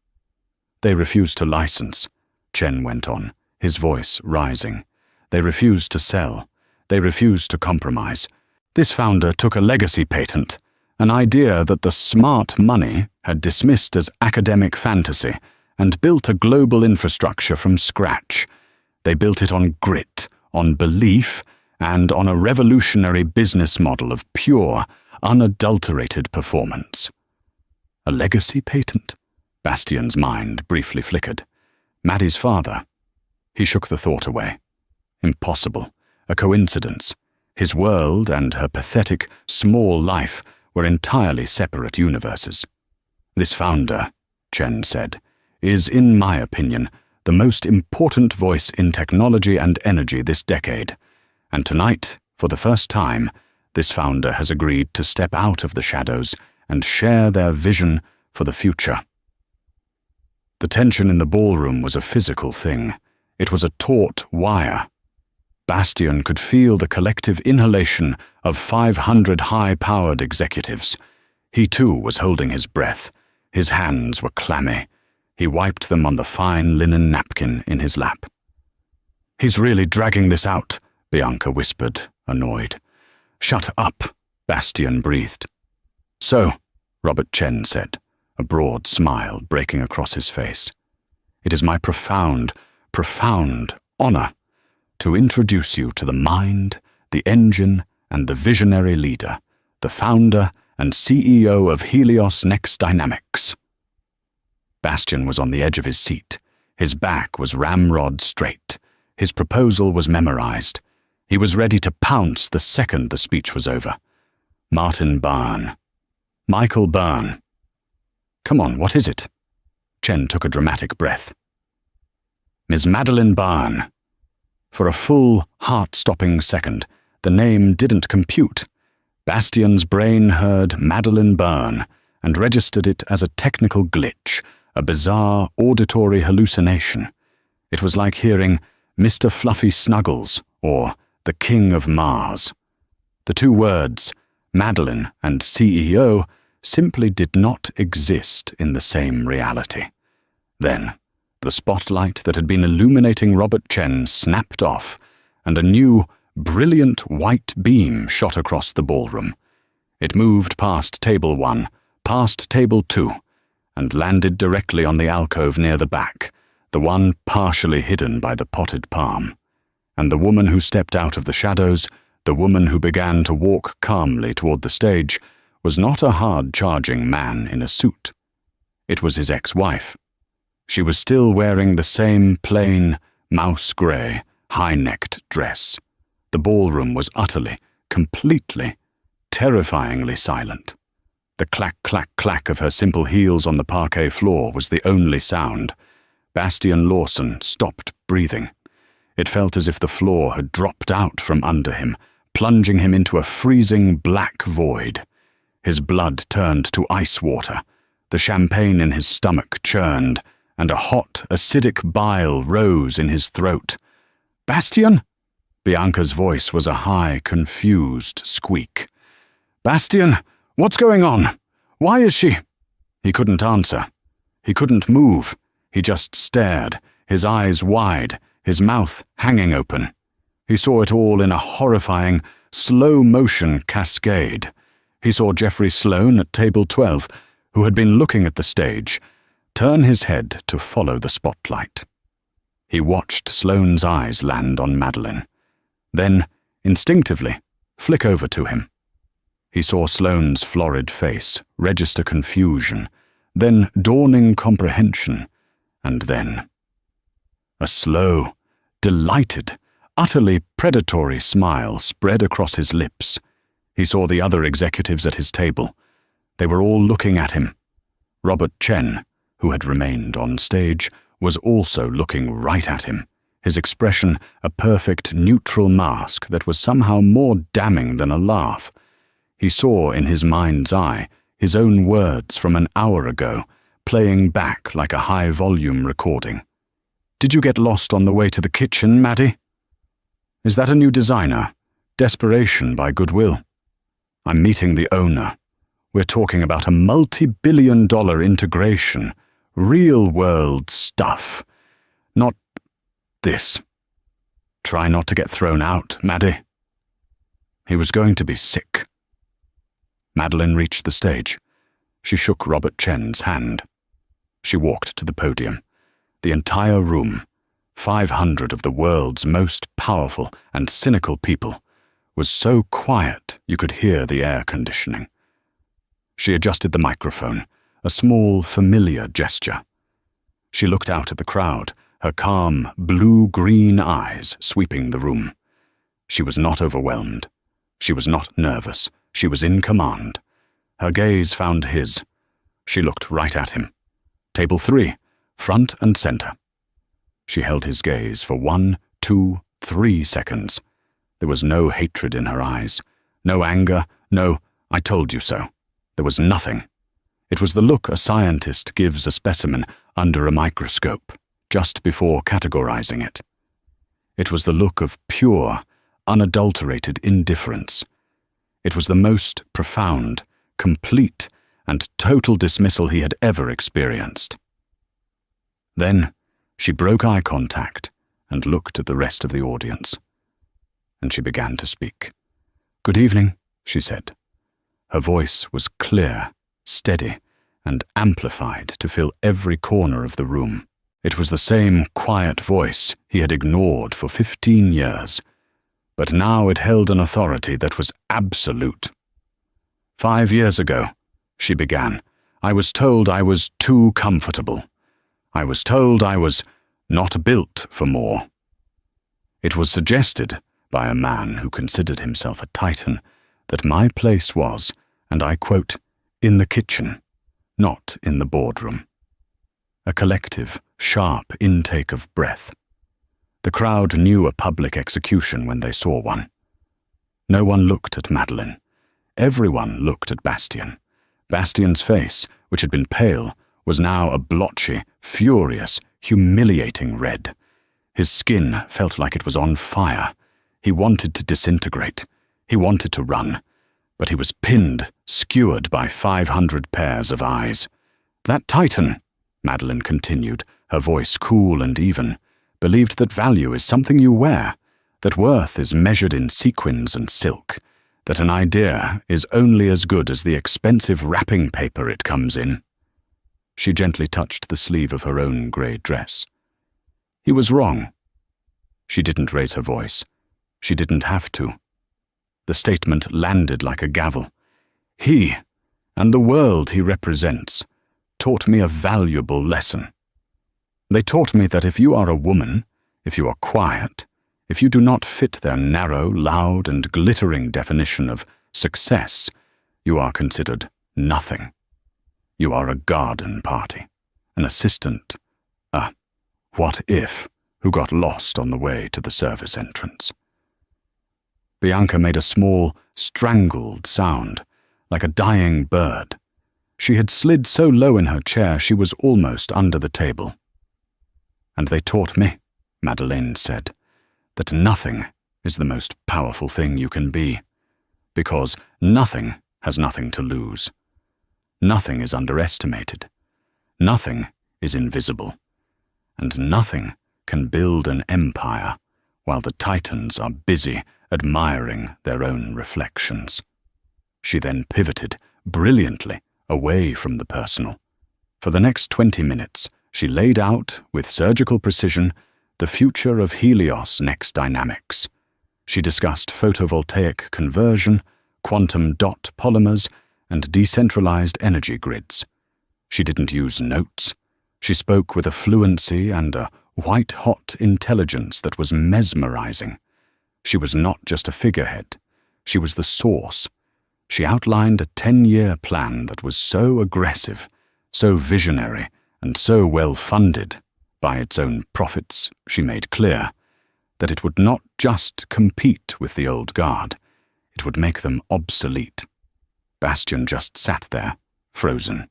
"They refused to license," Chen went on, his voice rising. "They refused to sell. They refused to compromise. This founder took a legacy patent, an idea that the smart money had dismissed as academic fantasy, and built a global infrastructure from scratch. They built it on grit, on belief, and on a revolutionary business model of pure, unadulterated performance." A legacy patent? Bastian's mind briefly flickered. Maddie's father. He shook the thought away. Impossible. A coincidence. His world and her pathetic, small life were entirely separate universes. "This founder," Chen said, "is, in my opinion, the most important voice in technology and energy this decade. And tonight, for the first time, this founder has agreed to step out of the shadows and share their vision for the future." The tension in the ballroom was a physical thing. It was a taut wire. Bastian could feel the collective inhalation of 500 high-powered executives. He too was holding his breath. His hands were clammy. He wiped them on the fine linen napkin in his lap. "He's really dragging this out," Bianca whispered, annoyed. "Shut up," Bastian breathed. "So," Robert Chen said, a broad smile breaking across his face, "it is my profound, profound honor to introduce you to the mind, the engine, and the visionary leader, the founder and CEO of Helios Next Dynamics." Bastian was on the edge of his seat. His back was ramrod straight. His proposal was memorized. He was ready to pounce the second the speech was over. Martin Byrne. Michael Byrne. "Come on, what is it?" Chen took a dramatic breath. "Ms. Madeline Byrne." For a full, heart-stopping second, the name didn't compute. Bastian's brain heard Madeline Byrne and registered it as a technical glitch, a bizarre auditory hallucination. It was like hearing Mr. Fluffy Snuggles or the King of Mars. The two words, Madeline and CEO, simply did not exist in the same reality. Then, The spotlight that had been illuminating Robert Chen snapped off, and a new, brilliant white beam shot across the ballroom. It moved past table 1, past table 2, and landed directly on the alcove near the back, the one partially hidden by the potted palm. And the woman who stepped out of the shadows, the woman who began to walk calmly toward the stage, was not a hard-charging man in a suit. It was his ex-wife. She was still wearing the same plain, mouse-grey, high-necked dress. The ballroom was utterly, completely, terrifyingly silent. The clack-clack-clack of her simple heels on the parquet floor was the only sound. Bastian Lawson stopped breathing. It felt as if the floor had dropped out from under him, plunging him into a freezing black void. His blood turned to ice water. The champagne in his stomach churned, and a hot, acidic bile rose in his throat. "Bastian?" Bianca's voice was a high, confused squeak. "Bastian, what's going on? Why is she—" He couldn't answer. He couldn't move. He just stared, his eyes wide, his mouth hanging open. He saw it all in a horrifying, slow-motion cascade. He saw Jeffrey Sloan at table 12, who had been looking at the stage, turn his head to follow the spotlight. He watched Sloane's eyes land on Madeleine, then, instinctively, flick over to him. He saw Sloane's florid face register confusion, then dawning comprehension, and then a slow, delighted, utterly predatory smile spread across his lips. He saw the other executives at his table. They were all looking at him. Robert Chen, who had remained on stage, was also looking right at him, his expression a perfect neutral mask that was somehow more damning than a laugh. He saw in his mind's eye his own words from an hour ago, playing back like a high-volume recording. "Did you get lost on the way to the kitchen, Maddie? Is that a new designer? Desperation by Goodwill? I'm meeting the owner. We're talking about a multi-billion-dollar integration, real-world stuff. Not this. Try not to get thrown out, Maddie." He was going to be sick. Madeleine reached the stage. She shook Robert Chen's hand. She walked to the podium. The entire room, 500 of the world's most powerful and cynical people, was so quiet you could hear the air conditioning. She adjusted the microphone, a small, familiar gesture. She looked out at the crowd, her calm, blue-green eyes sweeping the room. She was not overwhelmed. She was not nervous. She was in command. Her gaze found his. She looked right at him. Table 3, front and center. She held his gaze for 1, 2, 3 seconds. There was no hatred in her eyes, no anger, no "I told you so." There was nothing. It was the look a scientist gives a specimen under a microscope, just before categorizing it. It was the look of pure, unadulterated indifference. It was the most profound, complete, and total dismissal he had ever experienced. Then she broke eye contact and looked at the rest of the audience. And she began to speak. "Good evening," she said. Her voice was clear, steady, and amplified to fill every corner of the room. It was the same quiet voice he had ignored for 15 years, but now it held an authority that was absolute. "5 years ago," she began, "I was told I was too comfortable. I was told I was not built for more. It was suggested by a man who considered himself a titan that my place was, and I quote, in the kitchen, not in the boardroom." A collective, sharp intake of breath. The crowd knew a public execution when they saw one. No one looked at Madeleine. Everyone looked at Bastian. Bastian's face, which had been pale, was now a blotchy, furious, humiliating red. His skin felt like it was on fire. He wanted to disintegrate. He wanted to run. But he was pinned, skewered by 500 pairs of eyes. "That titan," Madeleine continued, her voice cool and even, believed that value is something you wear, that worth is measured in sequins and silk, that an idea is only as good as the expensive wrapping paper it comes in. She gently touched the sleeve of her own grey dress. He was wrong. She didn't raise her voice. She didn't have to. The statement landed like a gavel. He, and the world he represents, taught me a valuable lesson. They taught me that if you are a woman, if you are quiet, if you do not fit their narrow, loud, and glittering definition of success, you are considered nothing. You are a garden party, an assistant, a what-if who got lost on the way to the service entrance. Bianca made a small, strangled sound, like a dying bird. She had slid so low in her chair she was almost under the table. And they taught me, Madeleine said, that nothing is the most powerful thing you can be, because nothing has nothing to lose. Nothing is underestimated. Nothing is invisible. And nothing can build an empire while the titans are busy admiring their own reflections. She then pivoted brilliantly away from the personal. For the next 20 minutes, she laid out, with surgical precision, the future of Helios Next Dynamics. She discussed photovoltaic conversion, quantum dot polymers, and decentralized energy grids. She didn't use notes. She spoke with a fluency and a white-hot intelligence that was mesmerizing. She was not just a figurehead. She was the source. She outlined a 10-year plan that was so aggressive, so visionary, and so well-funded, by its own profits, she made clear, that it would not just compete with the old guard, it would make them obsolete. Bastien just sat there, frozen.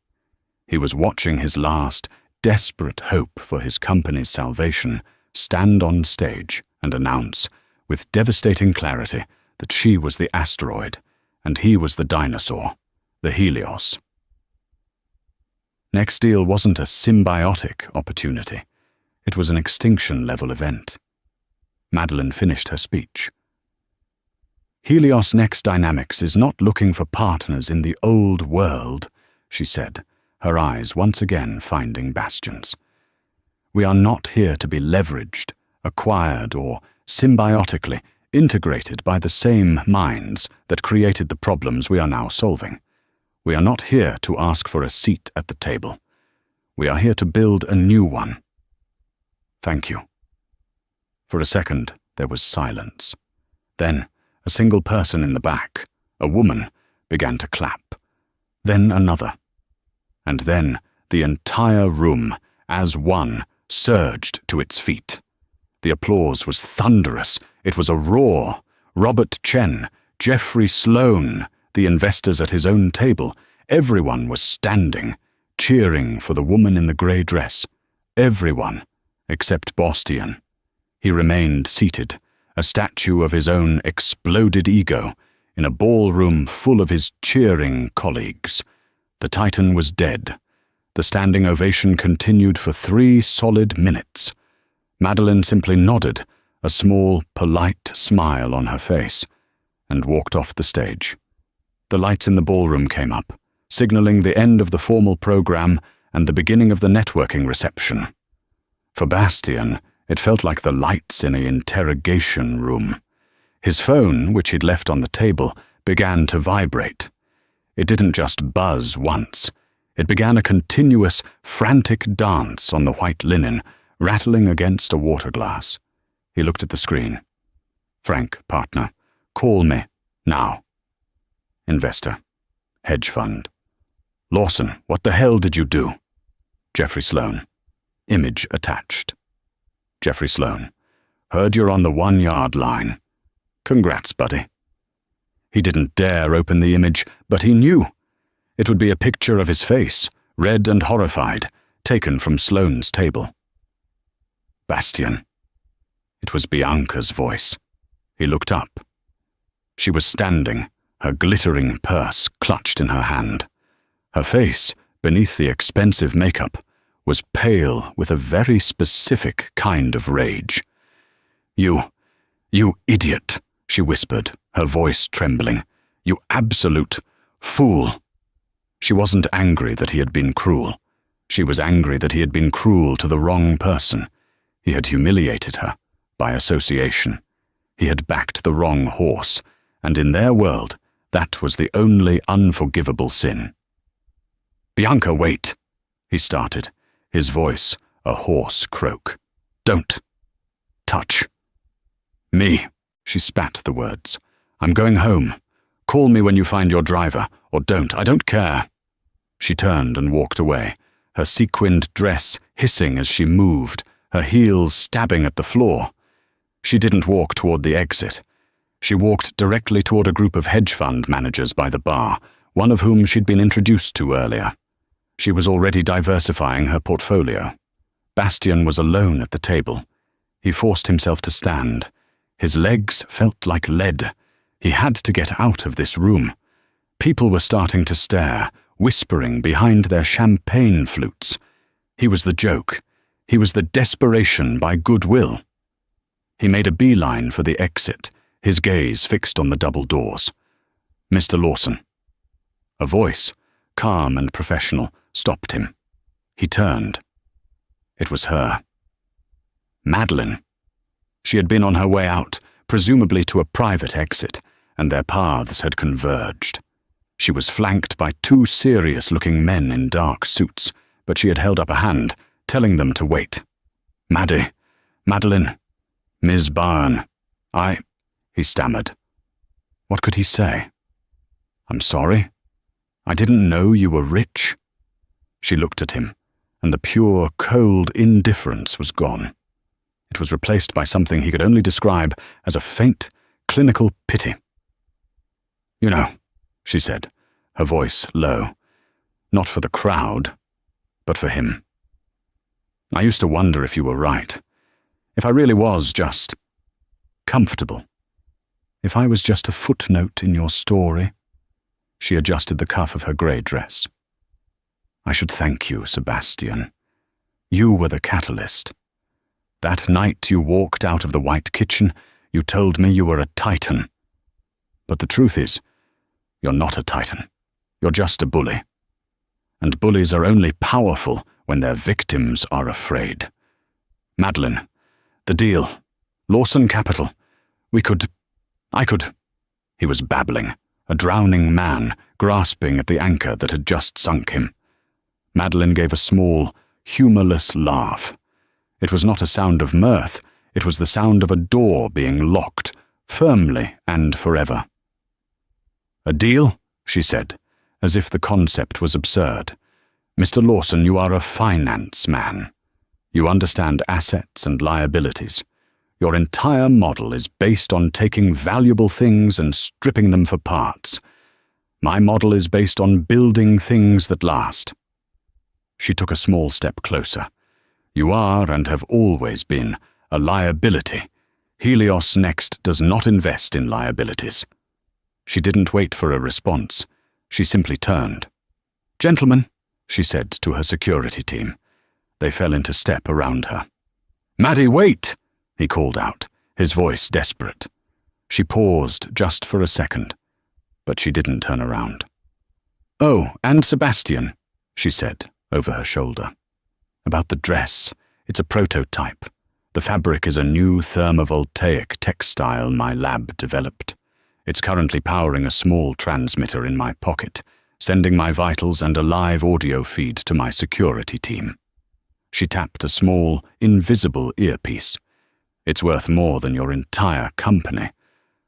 He was watching his last, desperate hope for his company's salvation stand on stage and announce, with devastating clarity, that she was the asteroid, and he was the dinosaur, the Helios. Nextdeal wasn't a symbiotic opportunity. It was an extinction-level event. Madeleine finished her speech. Helios Next Dynamics is not looking for partners in the old world, she said, her eyes once again finding Bastien's. We are not here to be leveraged, acquired, or symbiotically integrated by the same minds that created the problems we are now solving. We are not here to ask for a seat at the table. We are here to build a new one. Thank you. For a second, there was silence. Then, a single person in the back, a woman, began to clap. Then another. And then the entire room, as one, surged to its feet. The applause was thunderous. It was a roar. Robert Chen, Jeffrey Sloan, the investors at his own table, everyone was standing, cheering for the woman in the grey dress. Everyone, except Bastien. He remained seated, a statue of his own exploded ego, in a ballroom full of his cheering colleagues. The Titan was dead. The standing ovation continued for 3 solid minutes. Madeleine simply nodded, a small, polite smile on her face, and walked off the stage. The lights in the ballroom came up, signaling the end of the formal program and the beginning of the networking reception. For Bastien, it felt like the lights in an interrogation room. His phone, which he'd left on the table, began to vibrate. It didn't just buzz once. It began a continuous, frantic dance on the white linen, rattling against a water glass. He looked at the screen. Frank, partner, call me, now. Investor, hedge fund. Lawson, what the hell did you do? Jeffrey Sloan. Image attached. Jeffrey Sloan. Heard you're on the 1-yard line. Congrats, buddy. He didn't dare open the image, but he knew. It would be a picture of his face, red and horrified, taken from Sloane's table. Bastien. It was Bianca's voice. He looked up. She was standing, her glittering purse clutched in her hand. Her face, beneath the expensive makeup, was pale with a very specific kind of rage. You idiot," she whispered, her voice trembling. "You absolute fool." She wasn't angry that he had been cruel. She was angry that he had been cruel to the wrong person. He had humiliated her, by association. He had backed the wrong horse, and in their world, that was the only unforgivable sin. "Bianca, wait," he started, his voice a hoarse croak. "Don't touch me," she spat the words. "I'm going home. Call me when you find your driver, or don't. I don't care." She turned and walked away, her sequined dress hissing as she moved, her heels stabbing at the floor. She didn't walk toward the exit. She walked directly toward a group of hedge fund managers by the bar, one of whom she'd been introduced to earlier. She was already diversifying her portfolio. Bastien was alone at the table. He forced himself to stand. His legs felt like lead. He had to get out of this room. People were starting to stare, whispering behind their champagne flutes. He was the joke. He was the desperation by goodwill. He made a beeline for the exit, his gaze fixed on the double doors. "Mr. Lawson." A voice, calm and professional, stopped him. He turned. It was her. Madeleine. She had been on her way out, presumably to a private exit, and their paths had converged. She was flanked by two serious-looking men in dark suits, but she had held up a hand, telling them to wait. Madeleine, Ms. Byrne, he stammered. What could he say? "I'm sorry. I didn't know you were rich." She looked at him, and the pure, cold indifference was gone. It was replaced by something he could only describe as a faint, clinical pity. "You know," she said, her voice low, "not for the crowd, but for him. I used to wonder if you were right, if I really was just comfortable, if I was just a footnote in your story." She adjusted the cuff of her grey dress. "I should thank you, Sebastian. You were the catalyst. That night you walked out of the White Kitchen, you told me you were a titan. But the truth is, you're not a titan. You're just a bully. And bullies are only powerful when their victims are afraid. Madeleine, the deal, Lawson Capital, I could. He was babbling, a drowning man, grasping at the anchor that had just sunk him. Madeleine gave a small, humourless laugh. It was not a sound of mirth, it was the sound of a door being locked, firmly and forever. "A deal?" she said, as if the concept was absurd. "Mr. Lawson, you are a finance man. You understand assets and liabilities. Your entire model is based on taking valuable things and stripping them for parts. My model is based on building things that last." She took a small step closer. "You are, and have always been, a liability. Helios Next does not invest in liabilities." She didn't wait for a response. She simply turned. "Gentlemen," she said to her security team. They fell into step around her. "Maddie, wait!" he called out, his voice desperate. She paused just for a second, but she didn't turn around. "Oh, and Sebastian," she said over her shoulder. "About the dress, it's a prototype. The fabric is a new thermovoltaic textile my lab developed. It's currently powering a small transmitter in my pocket, sending my vitals and a live audio feed to my security team." She tapped a small, invisible earpiece. "It's worth more than your entire company.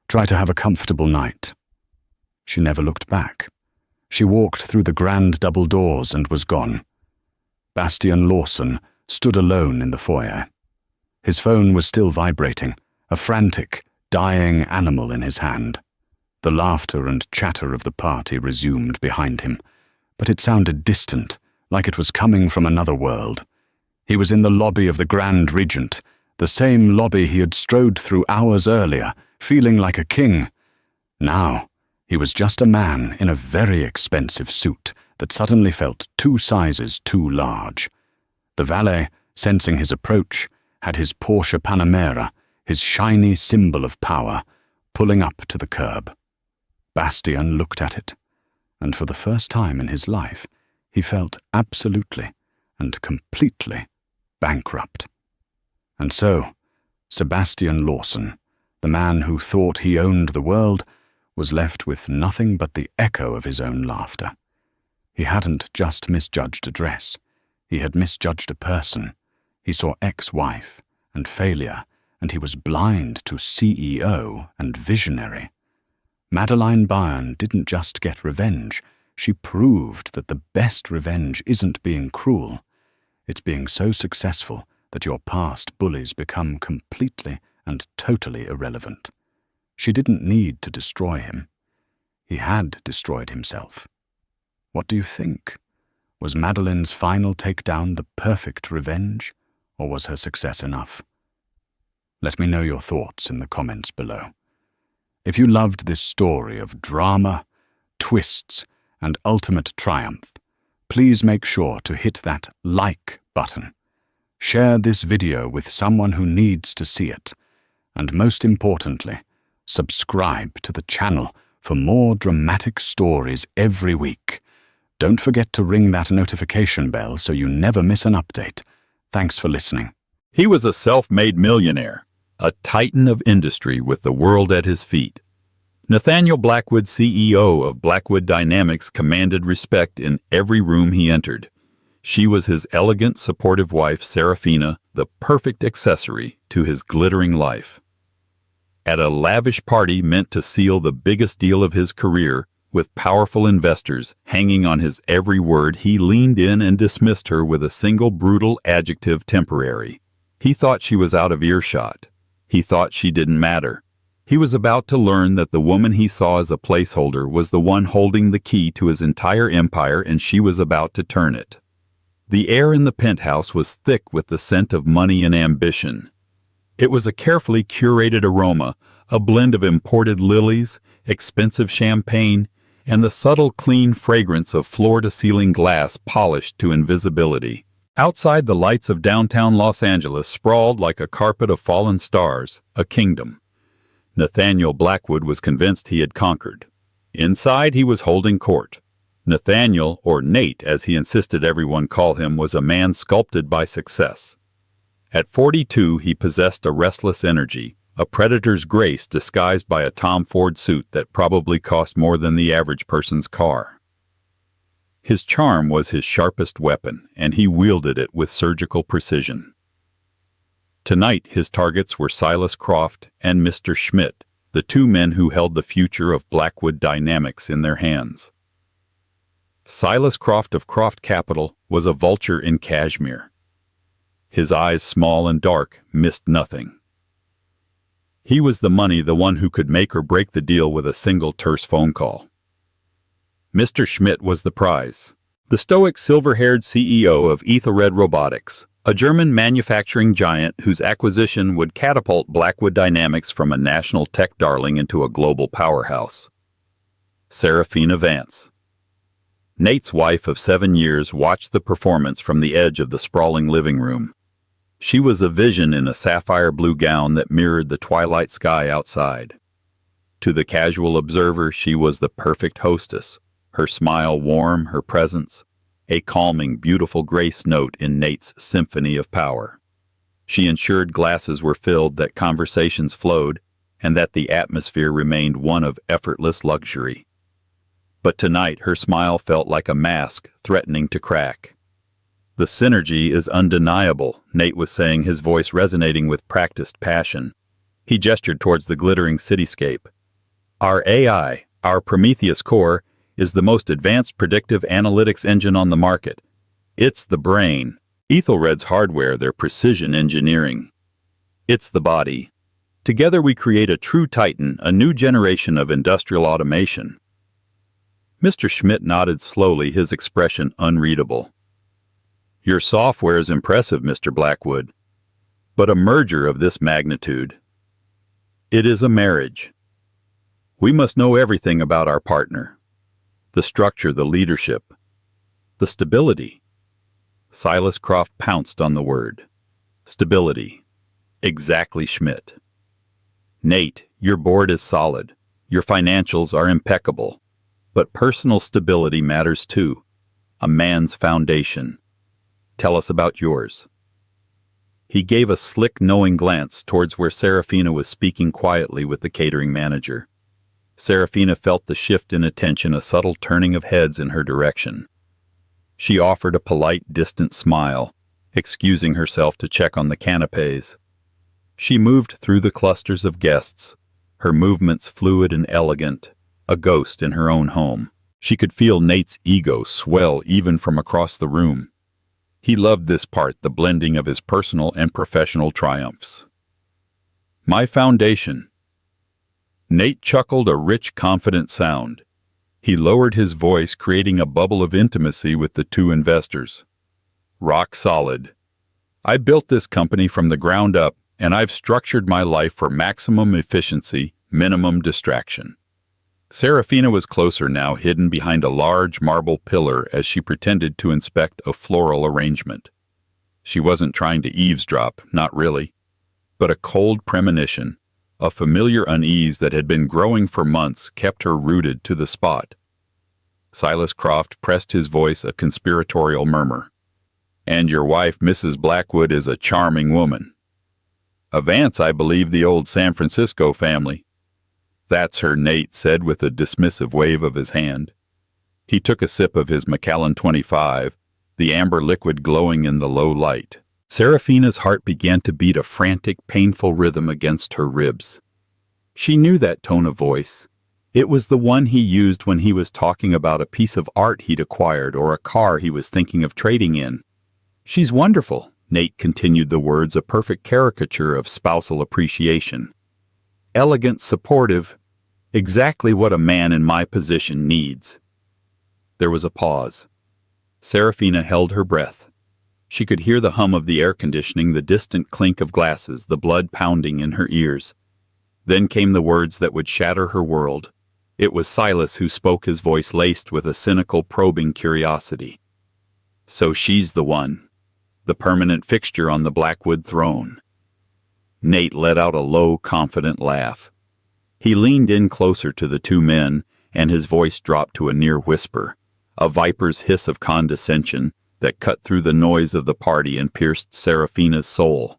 Try to have a comfortable night." She never looked back. She walked through the grand double doors and was gone. Bastien Lawson stood alone in the foyer. His phone was still vibrating, a frantic, dying animal in his hand. The laughter and chatter of the party resumed behind him, but it sounded distant, like it was coming from another world. He was in the lobby of the Grand Regent, the same lobby he had strode through hours earlier, feeling like a king. Now, he was just a man in a very expensive suit that suddenly felt 2 sizes too large. The valet, sensing his approach, had his Porsche Panamera, his shiny symbol of power, pulling up to the curb. Bastien looked at it, and for the first time in his life, he felt absolutely and completely bankrupt. And so, Sebastian Lawson, the man who thought he owned the world, was left with nothing but the echo of his own laughter. He hadn't just misjudged a dress. He had misjudged a person. He saw ex-wife and failure, and he was blind to CEO and visionary. Madeleine Byrne didn't just get revenge. She proved that the best revenge isn't being cruel. It's being so successful that your past bullies become completely and totally irrelevant. She didn't need to destroy him. He had destroyed himself. What do you think? Was Madeleine's final takedown the perfect revenge, or was her success enough? Let me know your thoughts in the comments below. If you loved this story of drama, twists, and ultimate triumph, please make sure to hit that like button. Share this video with someone who needs to see it. And most importantly, subscribe to the channel for more dramatic stories every week. Don't forget to ring that notification bell so you never miss an update. Thanks for listening. He was a self-made millionaire, a titan of industry with the world at his feet. Nathaniel Blackwood, CEO of Blackwood Dynamics, commanded respect in every room he entered. She was his elegant, supportive wife, Serafina, the perfect accessory to his glittering life. At a lavish party meant to seal the biggest deal of his career, with powerful investors hanging on his every word, he leaned in and dismissed her with a single brutal adjective: temporary. He thought she was out of earshot. He thought she didn't matter. He was about to learn that the woman he saw as a placeholder was the one holding the key to his entire empire, and she was about to turn it. The air in the penthouse was thick with the scent of money and ambition. It was a carefully curated aroma, a blend of imported lilies, expensive champagne, and the subtle, clean fragrance of floor-to-ceiling glass polished to invisibility. Outside, the lights of downtown Los Angeles sprawled like a carpet of fallen stars, a kingdom. Nathaniel Blackwood was convinced he had conquered. Inside, he was holding court. Nathaniel, or Nate as he insisted everyone call him, was a man sculpted by success. At 42, he possessed a restless energy, a predator's grace disguised by a Tom Ford suit that probably cost more than the average person's car. His charm was his sharpest weapon, and he wielded it with surgical precision. Tonight, his targets were Silas Croft and Mr. Schmidt, the two men who held the future of Blackwood Dynamics in their hands. Silas Croft of Croft Capital was a vulture in cashmere. His eyes, small and dark, missed nothing. He was the money, the one who could make or break the deal with a single terse phone call. Mr. Schmidt was the prize, the stoic silver-haired CEO of Ethelred Robotics, a German manufacturing giant whose acquisition would catapult Blackwood Dynamics from a national tech darling into a global powerhouse. Serafina Vance. Nate's wife of 7 years watched the performance from the edge of the sprawling living room. She was a vision in a sapphire blue gown that mirrored the twilight sky outside. To the casual observer, she was the perfect hostess, her smile warm, her presence a calming, beautiful grace note in Nate's symphony of power. She ensured glasses were filled, that conversations flowed, and that the atmosphere remained one of effortless luxury. But tonight her smile felt like a mask threatening to crack. "The synergy is undeniable," Nate was saying, his voice resonating with practiced passion. He gestured towards the glittering cityscape. "Our AI, our Prometheus core, is the most advanced predictive analytics engine on the market. It's the brain. Ethelred's hardware, their precision engineering. It's the body. Together we create a true titan, a new generation of industrial automation." Mr. Schmidt nodded slowly, his expression unreadable. "Your software is impressive, Mr. Blackwood. But a merger of this magnitude, it is a marriage. We must know everything about our partner. The structure, the leadership, the stability. Silas Croft pounced on the word. Stability. Exactly, Schmidt. Nate, your board is solid. Your financials are impeccable. But personal stability matters too. A man's foundation. Tell us about yours. He gave a slick, knowing glance towards where Serafina was speaking quietly with the catering manager. Serafina felt the shift in attention, a subtle turning of heads in her direction. She offered a polite, distant smile, excusing herself to check on the canapes. She moved through the clusters of guests, her movements fluid and elegant, a ghost in her own home. She could feel Nate's ego swell even from across the room. He loved this part, the blending of his personal and professional triumphs. My foundation. Nate chuckled a rich, confident sound. He lowered his voice, creating a bubble of intimacy with the two investors. Rock solid. I built this company from the ground up, and I've structured my life for maximum efficiency, minimum distraction. Serafina was closer now, hidden behind a large marble pillar as she pretended to inspect a floral arrangement. She wasn't trying to eavesdrop, not really, but a cold premonition, a familiar unease that had been growing for months, kept her rooted to the spot. Silas Croft pressed his voice, a conspiratorial murmur. And your wife, Mrs. Blackwood, is a charming woman. A Vance, I believe, the old San Francisco family. That's her, Nate said with a dismissive wave of his hand. He took a sip of his Macallan 25, the amber liquid glowing in the low light. Serafina's heart began to beat a frantic, painful rhythm against her ribs. She knew that tone of voice. It was the one he used when he was talking about a piece of art he'd acquired or a car he was thinking of trading in. She's wonderful, Nate continued the words, a perfect caricature of spousal appreciation. Elegant, supportive, exactly what a man in my position needs. There was a pause. Serafina held her breath. She could hear the hum of the air conditioning, the distant clink of glasses, the blood pounding in her ears. Then came the words that would shatter her world. It was Silas who spoke, his voice laced with a cynical, probing curiosity. So she's the one, the permanent fixture on the Blackwood throne. Nate let out a low, confident laugh. He leaned in closer to the two men, and his voice dropped to a near whisper, a viper's hiss of condescension that cut through the noise of the party and pierced Serafina's soul.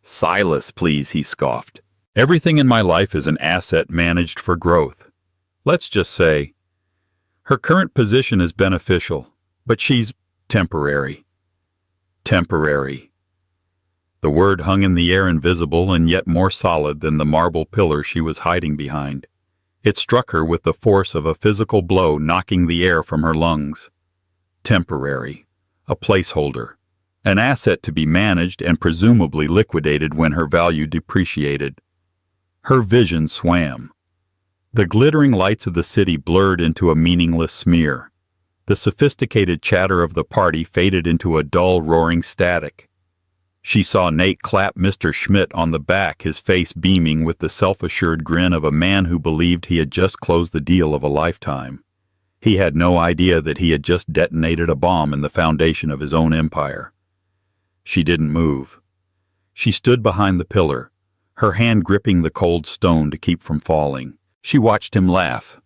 Silas, please, he scoffed. Everything in my life is an asset managed for growth. Let's just say, her current position is beneficial, but she's temporary. Temporary. The word hung in the air, invisible and yet more solid than the marble pillar she was hiding behind. It struck her with the force of a physical blow, knocking the air from her lungs. Temporary. A placeholder. An asset to be managed and presumably liquidated when her value depreciated. Her vision swam. The glittering lights of the city blurred into a meaningless smear. The sophisticated chatter of the party faded into a dull, roaring static. She saw Nate clap Mr. Schmidt on the back, his face beaming with the self-assured grin of a man who believed he had just closed the deal of a lifetime. He had no idea that he had just detonated a bomb in the foundation of his own empire. She didn't move. She stood behind the pillar, her hand gripping the cold stone to keep from falling. She watched him laugh,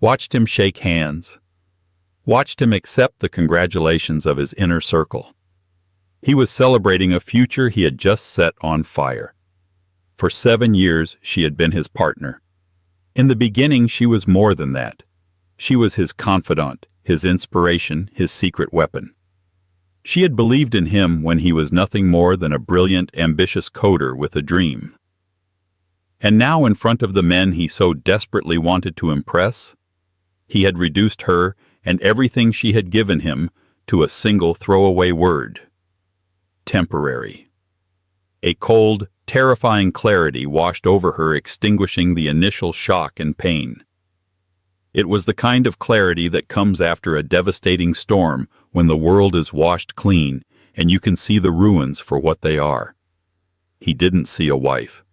watched him shake hands, watched him accept the congratulations of his inner circle. He was celebrating a future he had just set on fire. For 7 years, she had been his partner. In the beginning, she was more than that. She was his confidant, his inspiration, his secret weapon. She had believed in him when he was nothing more than a brilliant, ambitious coder with a dream. And now, in front of the men he so desperately wanted to impress, he had reduced her and everything she had given him to a single throwaway word. Temporary. A cold, terrifying clarity washed over her, extinguishing the initial shock and pain. It was the kind of clarity that comes after a devastating storm when the world is washed clean and you can see the ruins for what they are. He didn't see a wife.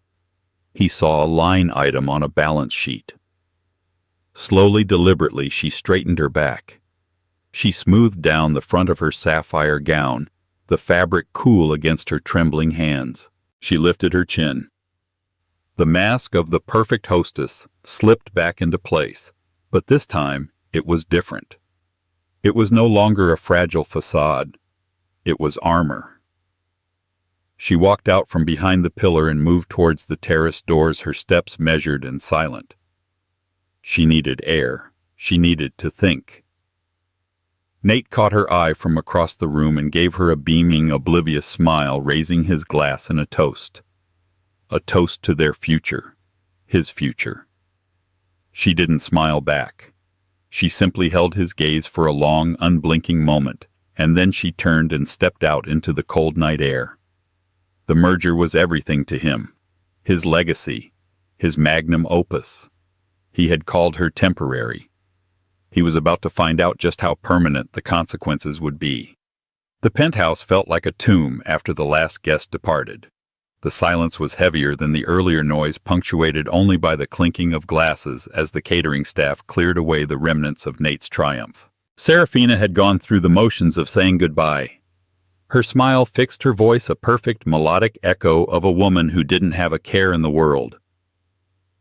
He saw a line item on a balance sheet. Slowly, deliberately, she straightened her back. She smoothed down the front of her sapphire gown, the fabric cool against her trembling hands. She lifted her chin. The mask of the perfect hostess slipped back into place, but this time it was different. It was no longer a fragile facade. It was armor. She walked out from behind the pillar and moved towards the terrace doors, her steps measured and silent. She needed air. She needed to think. Nate caught her eye from across the room and gave her a beaming, oblivious smile, raising his glass in a toast. A toast to their future. His future. She didn't smile back. She simply held his gaze for a long, unblinking moment, and then she turned and stepped out into the cold night air. The merger was everything to him. His legacy. His magnum opus. He had called her temporary. He was about to find out just how permanent the consequences would be. The penthouse felt like a tomb after the last guest departed. The silence was heavier than the earlier noise, punctuated only by the clinking of glasses as the catering staff cleared away the remnants of Nate's triumph. Serafina had gone through the motions of saying goodbye. Her smile fixed her voice, a perfect melodic echo of a woman who didn't have a care in the world.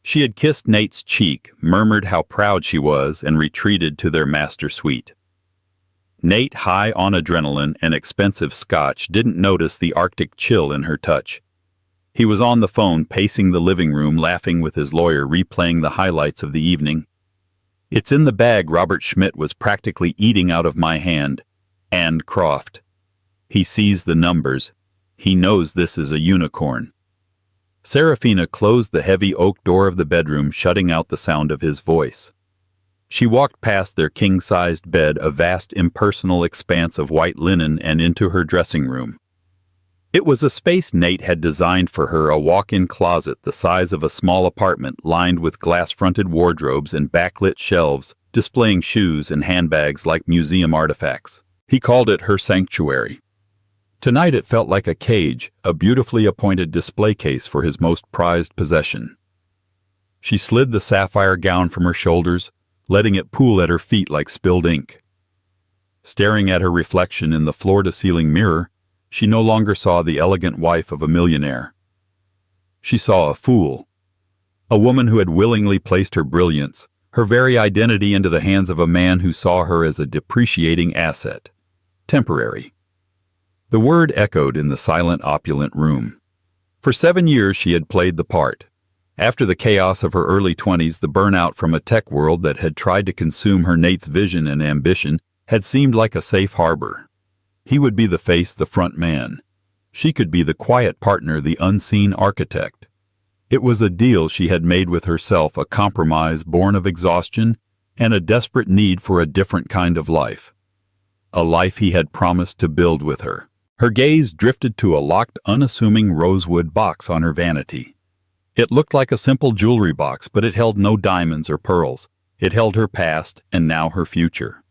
She had kissed Nate's cheek, murmured how proud she was, and retreated to their master suite. Nate, high on adrenaline and expensive scotch, didn't notice the Arctic chill in her touch. He was on the phone, pacing the living room, laughing with his lawyer, replaying the highlights of the evening. "It's in the bag Robert Schmidt was practically eating out of my hand. And Croft. He sees the numbers. He knows this is a unicorn." Serafina closed the heavy oak door of the bedroom, shutting out the sound of his voice. She walked past their king-sized bed, a vast impersonal expanse of white linen, and into her dressing room. It was a space Nate had designed for her, a walk-in closet the size of a small apartment, lined with glass-fronted wardrobes and backlit shelves, displaying shoes and handbags like museum artifacts. He called it her sanctuary. Tonight it felt like a cage, a beautifully appointed display case for his most prized possession. She slid the sapphire gown from her shoulders, letting it pool at her feet like spilled ink. Staring at her reflection in the floor-to-ceiling mirror, she no longer saw the elegant wife of a millionaire. She saw a fool. A woman who had willingly placed her brilliance, her very identity, into the hands of a man who saw her as a depreciating asset. Temporary. The word echoed in the silent, opulent room. For 7 years she had played the part. After the chaos of her early 20s, the burnout from a tech world that had tried to consume her, Nate's vision and ambition had seemed like a safe harbor. He would be the face, the front man. She could be the quiet partner, the unseen architect. It was a deal she had made with herself, a compromise born of exhaustion and a desperate need for a different kind of life. A life he had promised to build with her. Her gaze drifted to a locked, unassuming rosewood box on her vanity. It looked like a simple jewelry box, but it held no diamonds or pearls. It held her past and now her future.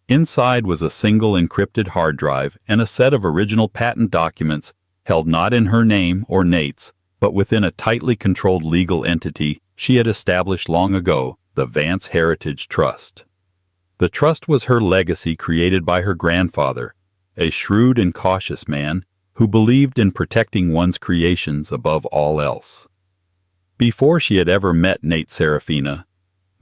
Inside was a single encrypted hard drive and a set of original patent documents held not in her name or Nate's, but within a tightly controlled legal entity she had established long ago, the Vance Heritage Trust. The trust was her legacy, created by her grandfather, a shrewd and cautious man who believed in protecting one's creations above all else. Before she had ever met Nate Serafina,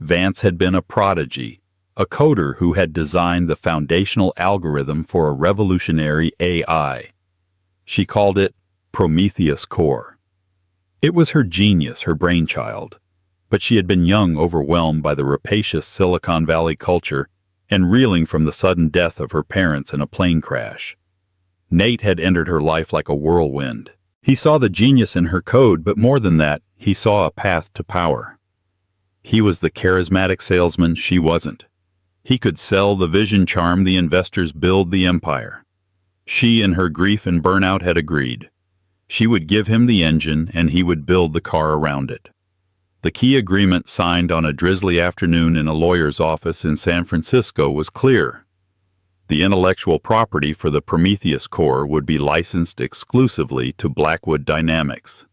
Vance had been a prodigy, a coder who had designed the foundational algorithm for a revolutionary AI. She called it Prometheus Core. It was her genius, her brainchild, but she had been young, overwhelmed by the rapacious Silicon Valley culture, and reeling from the sudden death of her parents in a plane crash. Nate had entered her life like a whirlwind. He saw the genius in her code, but more than that, he saw a path to power. He was the charismatic salesman she wasn't. He could sell the vision, charm the investors, build the empire. She, in her grief and burnout, had agreed. She would give him the engine, and he would build the car around it. The key agreement, signed on a drizzly afternoon in a lawyer's office in San Francisco, was clear. The intellectual property for the Prometheus Core would be licensed exclusively to Blackwood Dynamics.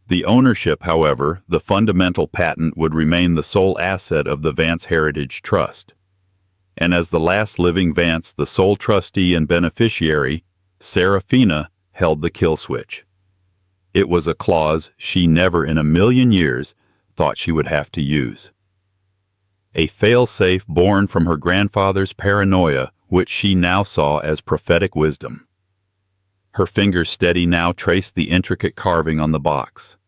The ownership, however, the fundamental patent, would remain the sole asset of the Vance Heritage Trust. and as the last living Vance, the sole trustee and beneficiary, Serafina held the kill switch. It was a clause she never in a million years thought she would have to use. A fail-safe born from her grandfather's paranoia, which she now saw as prophetic wisdom. Her fingers steady now traced the intricate carving on the box.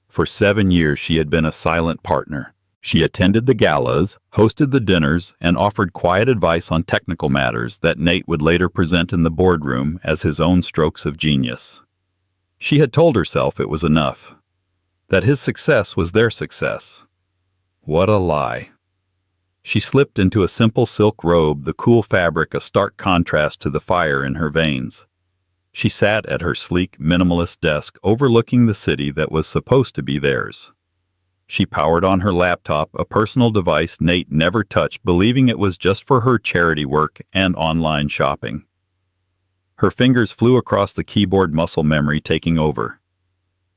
For 7 years she had been a silent partner. She attended the galas, hosted the dinners, and offered quiet advice on technical matters that Nate would later present in the boardroom as his own strokes of genius. She had told herself it was enough, that his success was their success. What a lie. She slipped into a simple silk robe, the cool fabric a stark contrast to the fire in her veins. She sat at her sleek, minimalist desk overlooking the city that was supposed to be theirs. She powered on her laptop, a personal device Nate never touched, believing it was just for her charity work and online shopping. Her fingers flew across the keyboard, muscle memory taking over.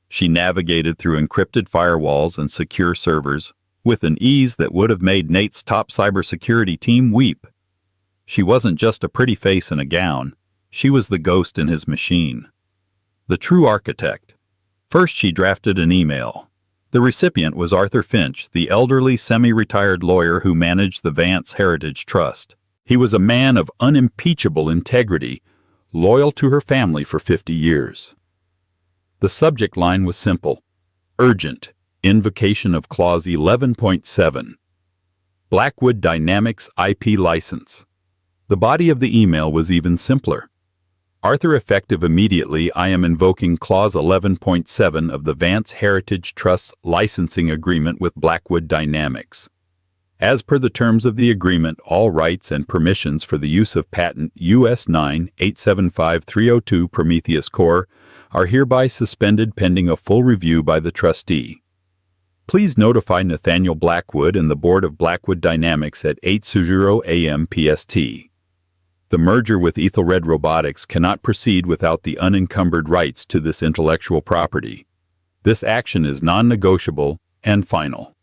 She navigated through encrypted firewalls and secure servers with an ease that would have made Nate's top cybersecurity team weep. She wasn't just a pretty face in a gown. She was the ghost in his machine. The true architect. First, she drafted an email. The recipient was Arthur Finch, the elderly semi-retired lawyer who managed the Vance Heritage Trust. He was a man of unimpeachable integrity, loyal to her family for 50 years. The subject line was simple. Urgent. Invocation of Clause 11.7. Blackwood Dynamics IP License. The body of the email was even simpler. Arthur, effective immediately, I am invoking Clause 11.7 of the Vance Heritage Trust's licensing agreement with Blackwood Dynamics. As per the terms of the agreement, all rights and permissions for the use of patent US 9875302 Prometheus Core are hereby suspended pending a full review by the trustee. Please notify Nathaniel Blackwood and the board of Blackwood Dynamics at 8:00 a.m. PST. The merger with Ethelred Robotics cannot proceed without the unencumbered rights to this intellectual property. This action is non-negotiable and final.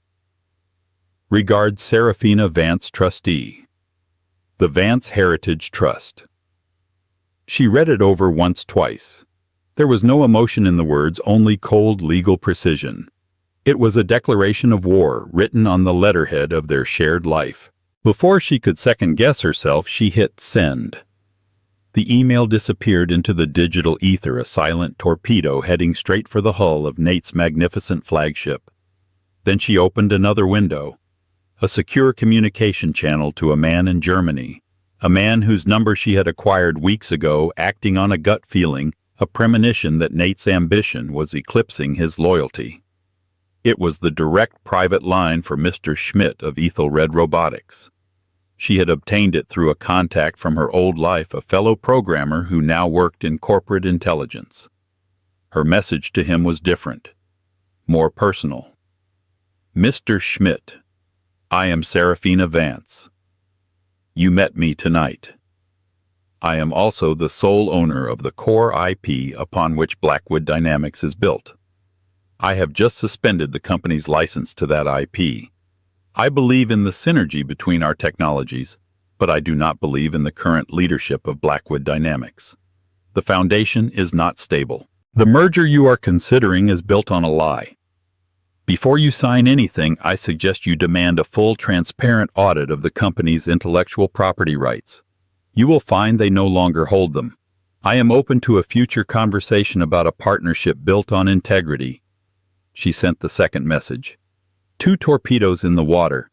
Regards Serafina Vance, Trustee. The Vance Heritage Trust. She read it over once, twice. There was no emotion in the words, only cold legal precision. It was a declaration of war written on the letterhead of their shared life. Before she could second-guess herself, she hit send. The email disappeared into the digital ether, a silent torpedo heading straight for the hull of Nate's magnificent flagship. Then she opened another window, a secure communication channel to a man in Germany, a man whose number she had acquired weeks ago, acting on a gut feeling, a premonition that Nate's ambition was eclipsing his loyalty. It was the direct private line for Mr. Schmidt of Ethelred Robotics. She had obtained it through a contact from her old life, a fellow programmer who now worked in corporate intelligence. Her message to him was different, more personal. Mr. Schmidt, I am Serafina Vance. You met me tonight. I am also the sole owner of the core IP upon which Blackwood Dynamics is built. I have just suspended the company's license to that IP. I believe in the synergy between our technologies, but I do not believe in the current leadership of Blackwood Dynamics. The foundation is not stable. The merger you are considering is built on a lie. Before you sign anything, I suggest you demand a full, transparent audit of the company's intellectual property rights. You will find they no longer hold them. I am open to a future conversation about a partnership built on integrity. She sent the second message. 2 torpedoes in the water.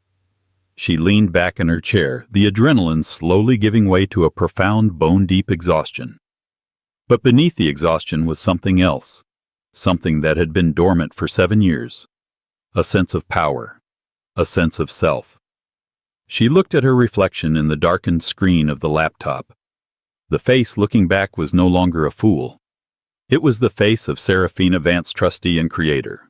She leaned back in her chair, the adrenaline slowly giving way to a profound, bone-deep exhaustion. But beneath the exhaustion was something else, something that had been dormant for 7 years. A sense of power, a sense of self. She looked at her reflection in the darkened screen of the laptop. The face looking back was no longer a fool. It was the face of Serafina Vance, trustee and creator.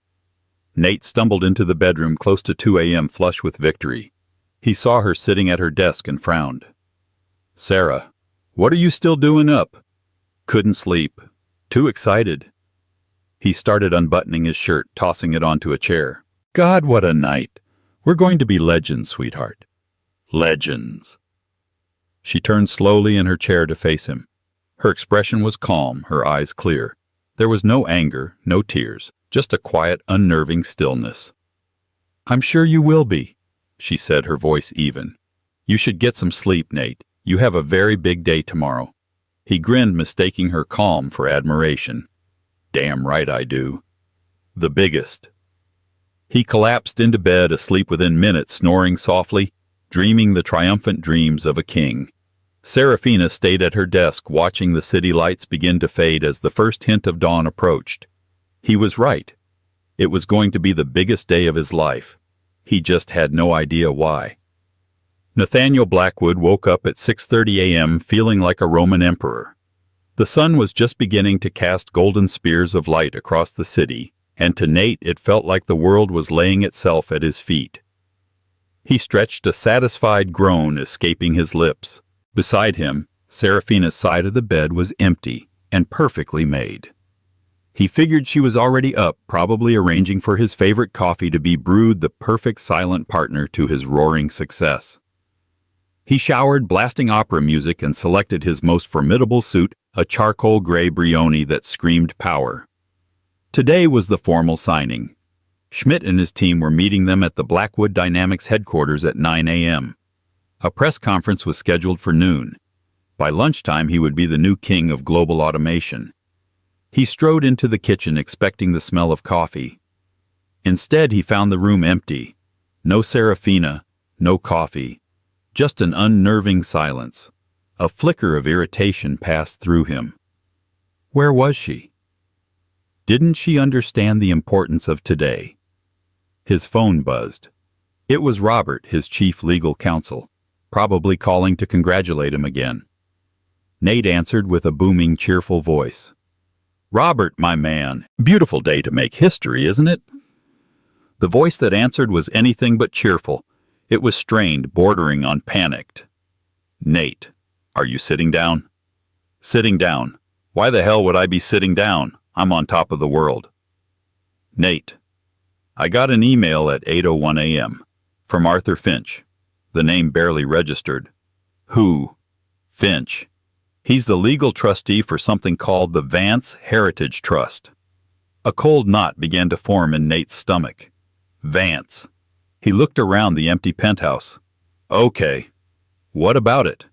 Nate stumbled into the bedroom close to 2 a.m. flush with victory. He saw her sitting at her desk and frowned. Sarah, what are you still doing up? Couldn't sleep. Too excited. He started unbuttoning his shirt, tossing it onto a chair. God, what a night. We're going to be legends, sweetheart. Legends. She turned slowly in her chair to face him. Her expression was calm, her eyes clear. There was no anger, no tears, just a quiet, unnerving stillness. "I'm sure you will be," she said, her voice even. "You should get some sleep, Nate. You have a very big day tomorrow." He grinned, mistaking her calm for admiration. "Damn right I do. The biggest." He collapsed into bed, asleep within minutes, snoring softly, dreaming the triumphant dreams of a king. Serafina stayed at her desk, watching the city lights begin to fade as the first hint of dawn approached. He was right. It was going to be the biggest day of his life. He just had no idea why. Nathaniel Blackwood woke up at 6:30 a.m. feeling like a Roman emperor. The sun was just beginning to cast golden spears of light across the city, and to Nate it felt like the world was laying itself at his feet. He stretched, a satisfied groan escaping his lips. Beside him, Serafina's side of the bed was empty and perfectly made. He figured she was already up, probably arranging for his favorite coffee to be brewed, the perfect silent partner to his roaring success. He showered, blasting opera music, and selected his most formidable suit, a charcoal gray Brioni that screamed power. Today was the formal signing. Schmidt and his team were meeting them at the Blackwood Dynamics headquarters at 9 a.m. A press conference was scheduled for noon. By lunchtime, he would be the new king of global automation. He strode into the kitchen, expecting the smell of coffee. Instead, he found the room empty. No Serafina, no coffee, just an unnerving silence. A flicker of irritation passed through him. Where was she? Didn't she understand the importance of today? His phone buzzed. It was Robert, his chief legal counsel, probably calling to congratulate him again. Nate answered with a booming, cheerful voice. "Robert, my man, beautiful day to make history, isn't it?" The voice that answered was anything but cheerful. It was strained, bordering on panicked. "Nate, are you sitting down?" "Sitting down? Why the hell would I be sitting down? I'm on top of the world." "Nate, I got an email at 8:01 a.m. from Arthur Finch." The name barely registered. "Who? Finch. He's the legal trustee for something called the Vance Heritage Trust." A cold knot began to form in Nate's stomach. Vance. He looked around the empty penthouse. "Okay. What about it?"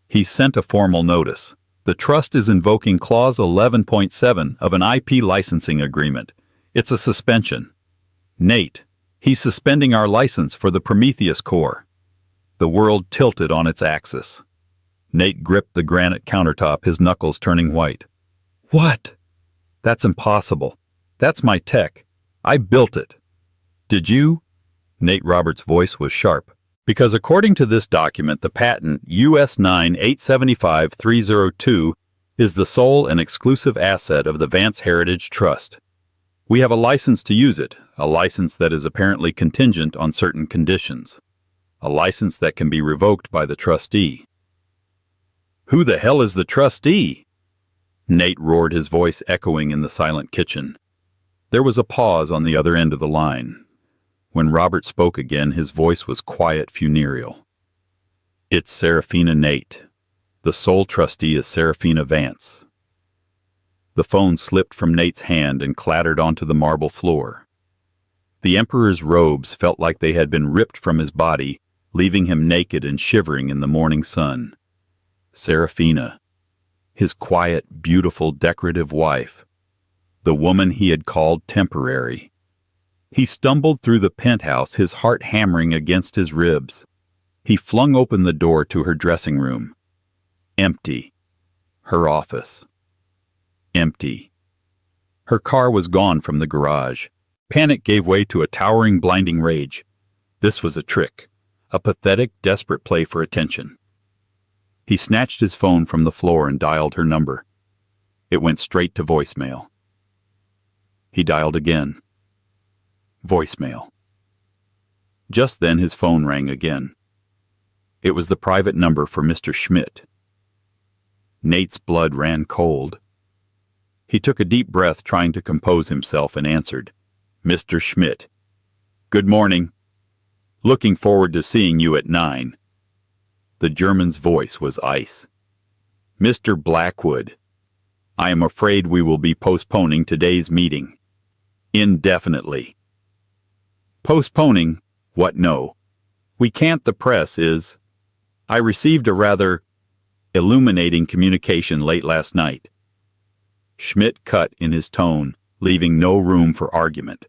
He sent a formal notice. "The trust is invoking Clause 11.7 of an IP licensing agreement. It's a suspension." "Nate, he's suspending our license for the Prometheus Core." The world tilted on its axis. Nate gripped the granite countertop, his knuckles turning white. "What?" "That's impossible. That's my tech. I built it." "Did you?" Nate Roberts' voice was sharp. "Because according to this document, the patent US 9875302 is the sole and exclusive asset of the Vance Heritage Trust. We have a license to use it, a license that is apparently contingent on certain conditions. A license that can be revoked by the trustee." "Who the hell is the trustee?" Nate roared, his voice echoing in the silent kitchen. There was a pause on the other end of the line. When Robert spoke again, his voice was quiet, funereal. "It's Serafina, Nate. The sole trustee is Serafina Vance." The phone slipped from Nate's hand and clattered onto the marble floor. The Emperor's robes felt like they had been ripped from his body, leaving him naked and shivering in the morning sun. Serafina, his quiet, beautiful, decorative wife, the woman he had called temporary. He stumbled through the penthouse, his heart hammering against his ribs. He flung open the door to her dressing room. Empty. Her office. Empty. Her car was gone from the garage. Panic gave way to a towering, blinding rage. This was a trick. A pathetic, desperate play for attention. He snatched his phone from the floor and dialed her number. It went straight to voicemail. He dialed again. Voicemail. Just then his phone rang again. It was the private number for Mr. Schmidt. Nate's blood ran cold. He took a deep breath, trying to compose himself, and answered, "Mr. Schmidt. Good morning. Looking forward to seeing you at 9. The German's voice was ice. "Mr. Blackwood, I am afraid we will be postponing today's meeting. Indefinitely." "Postponing? What, no? We can't, the press is. I received a rather illuminating communication late last night." Schmidt cut in his tone, leaving no room for argument.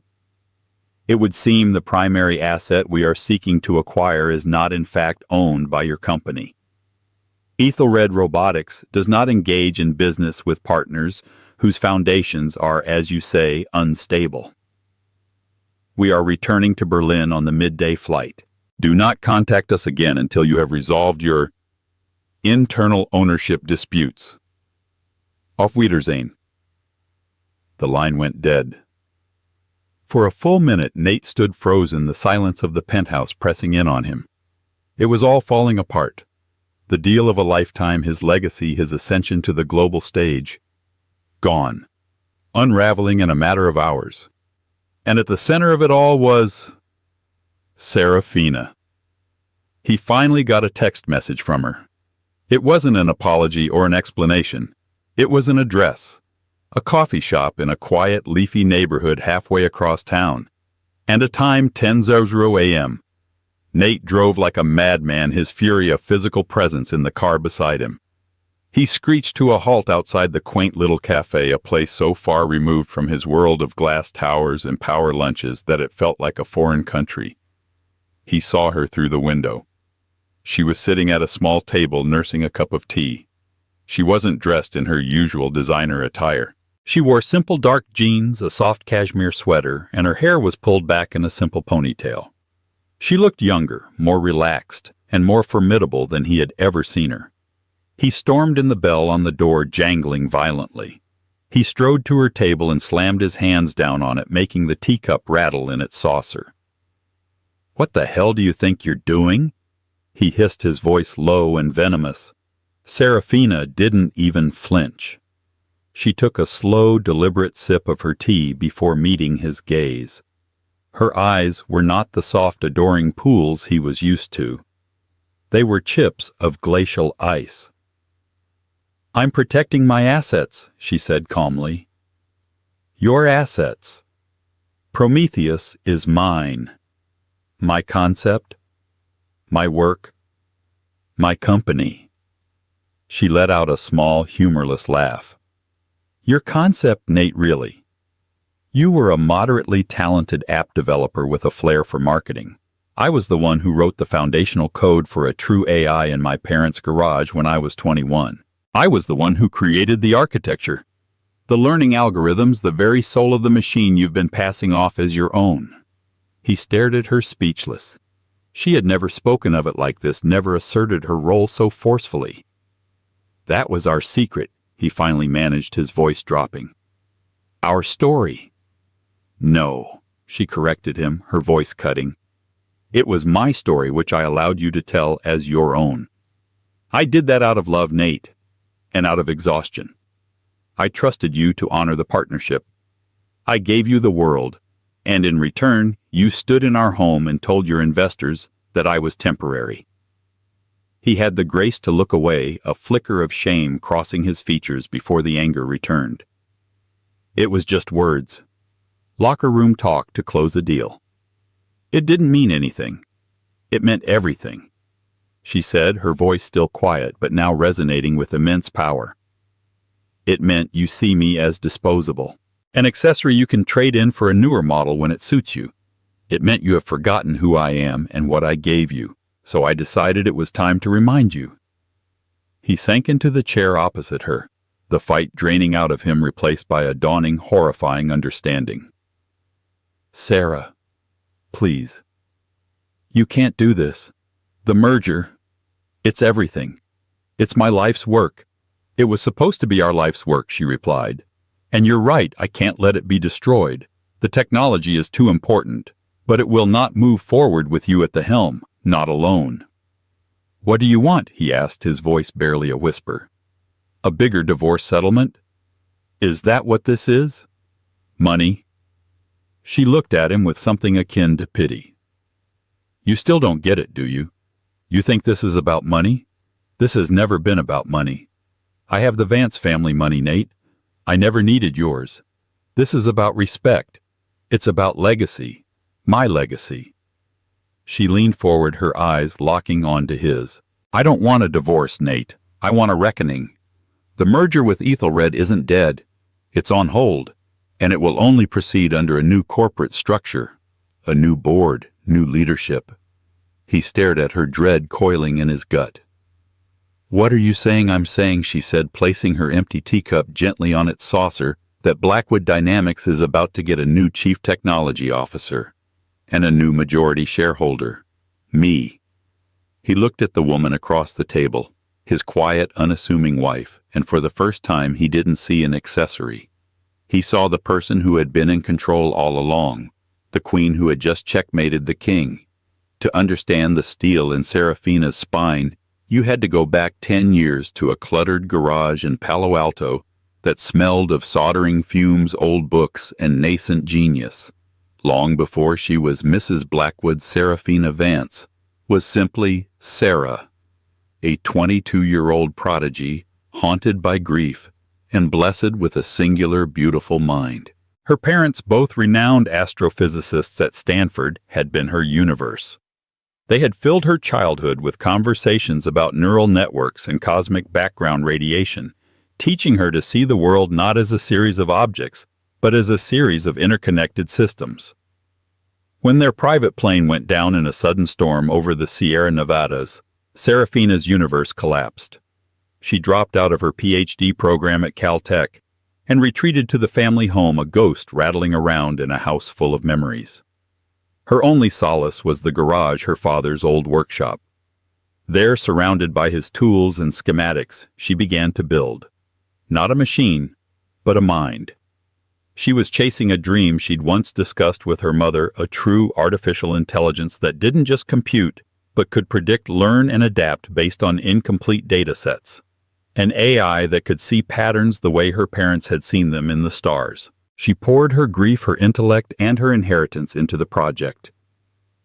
"It would seem the primary asset we are seeking to acquire is not in fact owned by your company. Ethelred Robotics does not engage in business with partners whose foundations are, as you say, unstable. We are returning to Berlin on the midday flight. Do not contact us again until you have resolved your internal ownership disputes. Auf Wiedersehen." The line went dead. For a full minute, Nate stood frozen, the silence of the penthouse pressing in on him. It was all falling apart. The deal of a lifetime, his legacy, his ascension to the global stage. Gone. Unraveling in a matter of hours. And at the center of it all was Serafina. He finally got a text message from her. It wasn't an apology or an explanation. It was an address. A coffee shop in a quiet, leafy neighborhood halfway across town. And a time 10:00 a.m. Nate drove like a madman, his fury a physical presence in the car beside him. He screeched to a halt outside the quaint little cafe, a place so far removed from his world of glass towers and power lunches that it felt like a foreign country. He saw her through the window. She was sitting at a small table nursing a cup of tea. She wasn't dressed in her usual designer attire. She wore simple dark jeans, a soft cashmere sweater, and her hair was pulled back in a simple ponytail. She looked younger, more relaxed, and more formidable than he had ever seen her. He stormed in, the bell on the door jangling violently. He strode to her table and slammed his hands down on it, making the teacup rattle in its saucer. "What the hell do you think you're doing?" He hissed, his voice low and venomous. Serafina didn't even flinch. She took a slow, deliberate sip of her tea before meeting his gaze. Her eyes were not the soft, adoring pools he was used to. They were chips of glacial ice. "I'm protecting my assets," she said calmly. "Your assets. Prometheus is mine. My concept, my work, my company." She let out a small, humorless laugh. "Your concept, Nate, really. You were a moderately talented app developer with a flair for marketing. I was the one who wrote the foundational code for a true AI in my parents' garage when I was 21. I was the one who created the architecture. The learning algorithms, the very soul of the machine you've been passing off as your own." He stared at her, speechless. She had never spoken of it like this, never asserted her role so forcefully. "That was our secret," he finally managed, his voice dropping. "Our story." "No," she corrected him, her voice cutting. "It was my story which I allowed you to tell as your own. I did that out of love, Nate, and out of exhaustion. I trusted you to honor the partnership. I gave you the world, and in return, you stood in our home and told your investors that I was temporary." He had the grace to look away, a flicker of shame crossing his features before the anger returned. "It was just words. Locker room talk to close a deal. It didn't mean anything. It meant everything," she said, her voice still quiet but now resonating with immense power. "It meant you see me as disposable, an accessory you can trade in for a newer model when it suits you. It meant you have forgotten who I am and what I gave you, so I decided it was time to remind you." He sank into the chair opposite her, the fight draining out of him, replaced by a dawning, horrifying understanding. "Sarah, please. You can't do this. The merger, it's everything. It's my life's work. It was supposed to be our life's work," she replied. "And you're right, I can't let it be destroyed. The technology is too important, but it will not move forward with you at the helm, not alone." "What do you want?" he asked, his voice barely a whisper. "A bigger divorce settlement? Is that what this is? Money?" She looked at him with something akin to pity. "You still don't get it, do you? You think this is about money? This has never been about money. I have the Vance family money, Nate. I never needed yours. This is about respect. It's about legacy. My legacy. She leaned forward, her eyes locking onto his. I don't want a divorce, Nate. I want a reckoning. The merger with Ethelred isn't dead. It's on hold, and it will only proceed under a new corporate structure, a new board, new leadership. He stared at her, dread coiling in his gut. What are you saying? I'm saying, she said, placing her empty teacup gently on its saucer, that Blackwood Dynamics is about to get a new chief technology officer and a new majority shareholder. Me. He looked at the woman across the table, his quiet, unassuming wife, and for the first time he didn't see an accessory. He saw the person who had been in control all along, the queen who had just checkmated the king. To understand the steel in Serafina's spine, you had to go back 10 years to a cluttered garage in Palo Alto that smelled of soldering fumes, old books, and nascent genius. Long before she was Mrs. Blackwood, Serafina Vance was simply Sarah, a 22-year-old prodigy, haunted by grief and blessed with a singular, beautiful mind. Her parents, both renowned astrophysicists at Stanford, had been her universe. They had filled her childhood with conversations about neural networks and cosmic background radiation, teaching her to see the world not as a series of objects, but as a series of interconnected systems. When their private plane went down in a sudden storm over the Sierra Nevadas, Serafina's universe collapsed. She dropped out of her PhD program at Caltech and retreated to the family home, a ghost rattling around in a house full of memories. Her only solace was the garage, her father's old workshop. There, surrounded by his tools and schematics, she began to build. Not a machine, but a mind. She was chasing a dream she'd once discussed with her mother, a true artificial intelligence that didn't just compute, but could predict, learn, and adapt based on incomplete data sets. An AI that could see patterns the way her parents had seen them in the stars. She poured her grief, her intellect, and her inheritance into the project.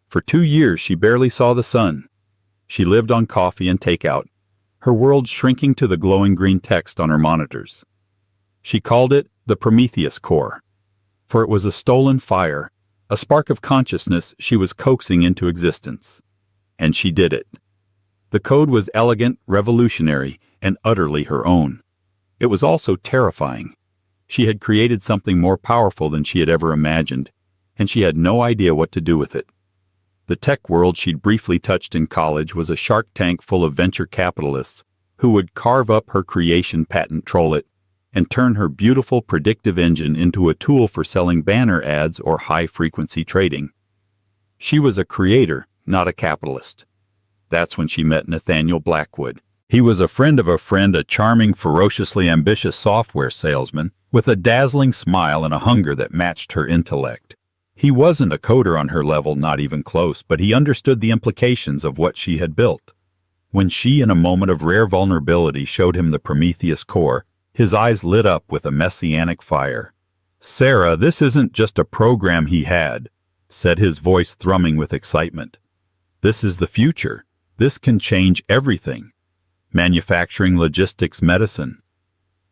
For 2 years she barely saw the sun. She lived on coffee and takeout, her world shrinking to the glowing green text on her monitors. She called it the Prometheus Core, for it was a stolen fire, a spark of consciousness she was coaxing into existence. And she did it. The code was elegant, revolutionary, and utterly her own. It was also terrifying. She had created something more powerful than she had ever imagined, and she had no idea what to do with it. The tech world she'd briefly touched in college was a shark tank full of venture capitalists who would carve up her creation, patent troll it, and turn her beautiful predictive engine into a tool for selling banner ads or high-frequency trading. She was a creator, not a capitalist. That's when she met Nathaniel Blackwood. He was a friend of a friend, a charming, ferociously ambitious software salesman with a dazzling smile and a hunger that matched her intellect. He wasn't a coder on her level, not even close, but he understood the implications of what she had built. When she, in a moment of rare vulnerability, showed him the Prometheus Core, his eyes lit up with a messianic fire. "Sarah, this isn't just a program he had," said his voice thrumming with excitement. "This is the future. This can change everything. Manufacturing, logistics, medicine.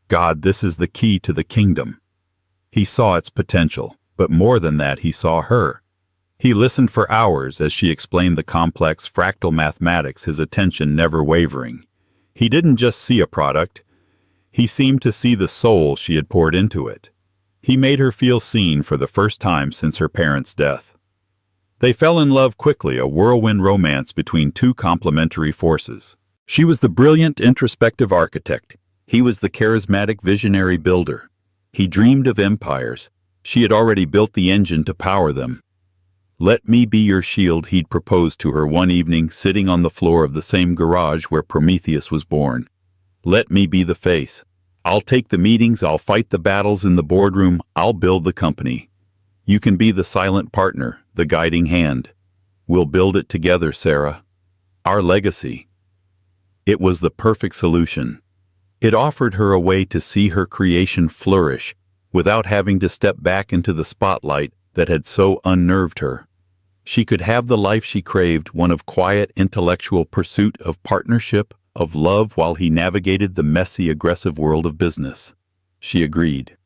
God, this is the key to the kingdom." He saw its potential, but more than that, he saw her. He listened for hours as she explained the complex fractal mathematics, his attention never wavering. He didn't just see a product. He seemed to see the soul she had poured into it. He made her feel seen for the first time since her parents' death. They fell in love quickly, a whirlwind romance between two complementary forces. She was the brilliant, introspective architect. He was the charismatic, visionary builder. He dreamed of empires. She had already built the engine to power them. "Let me be your shield," he'd proposed to her one evening, sitting on the floor of the same garage where Prometheus was born. "Let me be the face. I'll take the meetings, I'll fight the battles in the boardroom, I'll build the company. You can be the silent partner, the guiding hand. We'll build it together, Sarah. Our legacy." It was the perfect solution. It offered her a way to see her creation flourish without having to step back into the spotlight that had so unnerved her. She could have the life she craved, one of quiet, intellectual pursuit, of partnership, of love, while he navigated the messy, aggressive world of business. She agreed.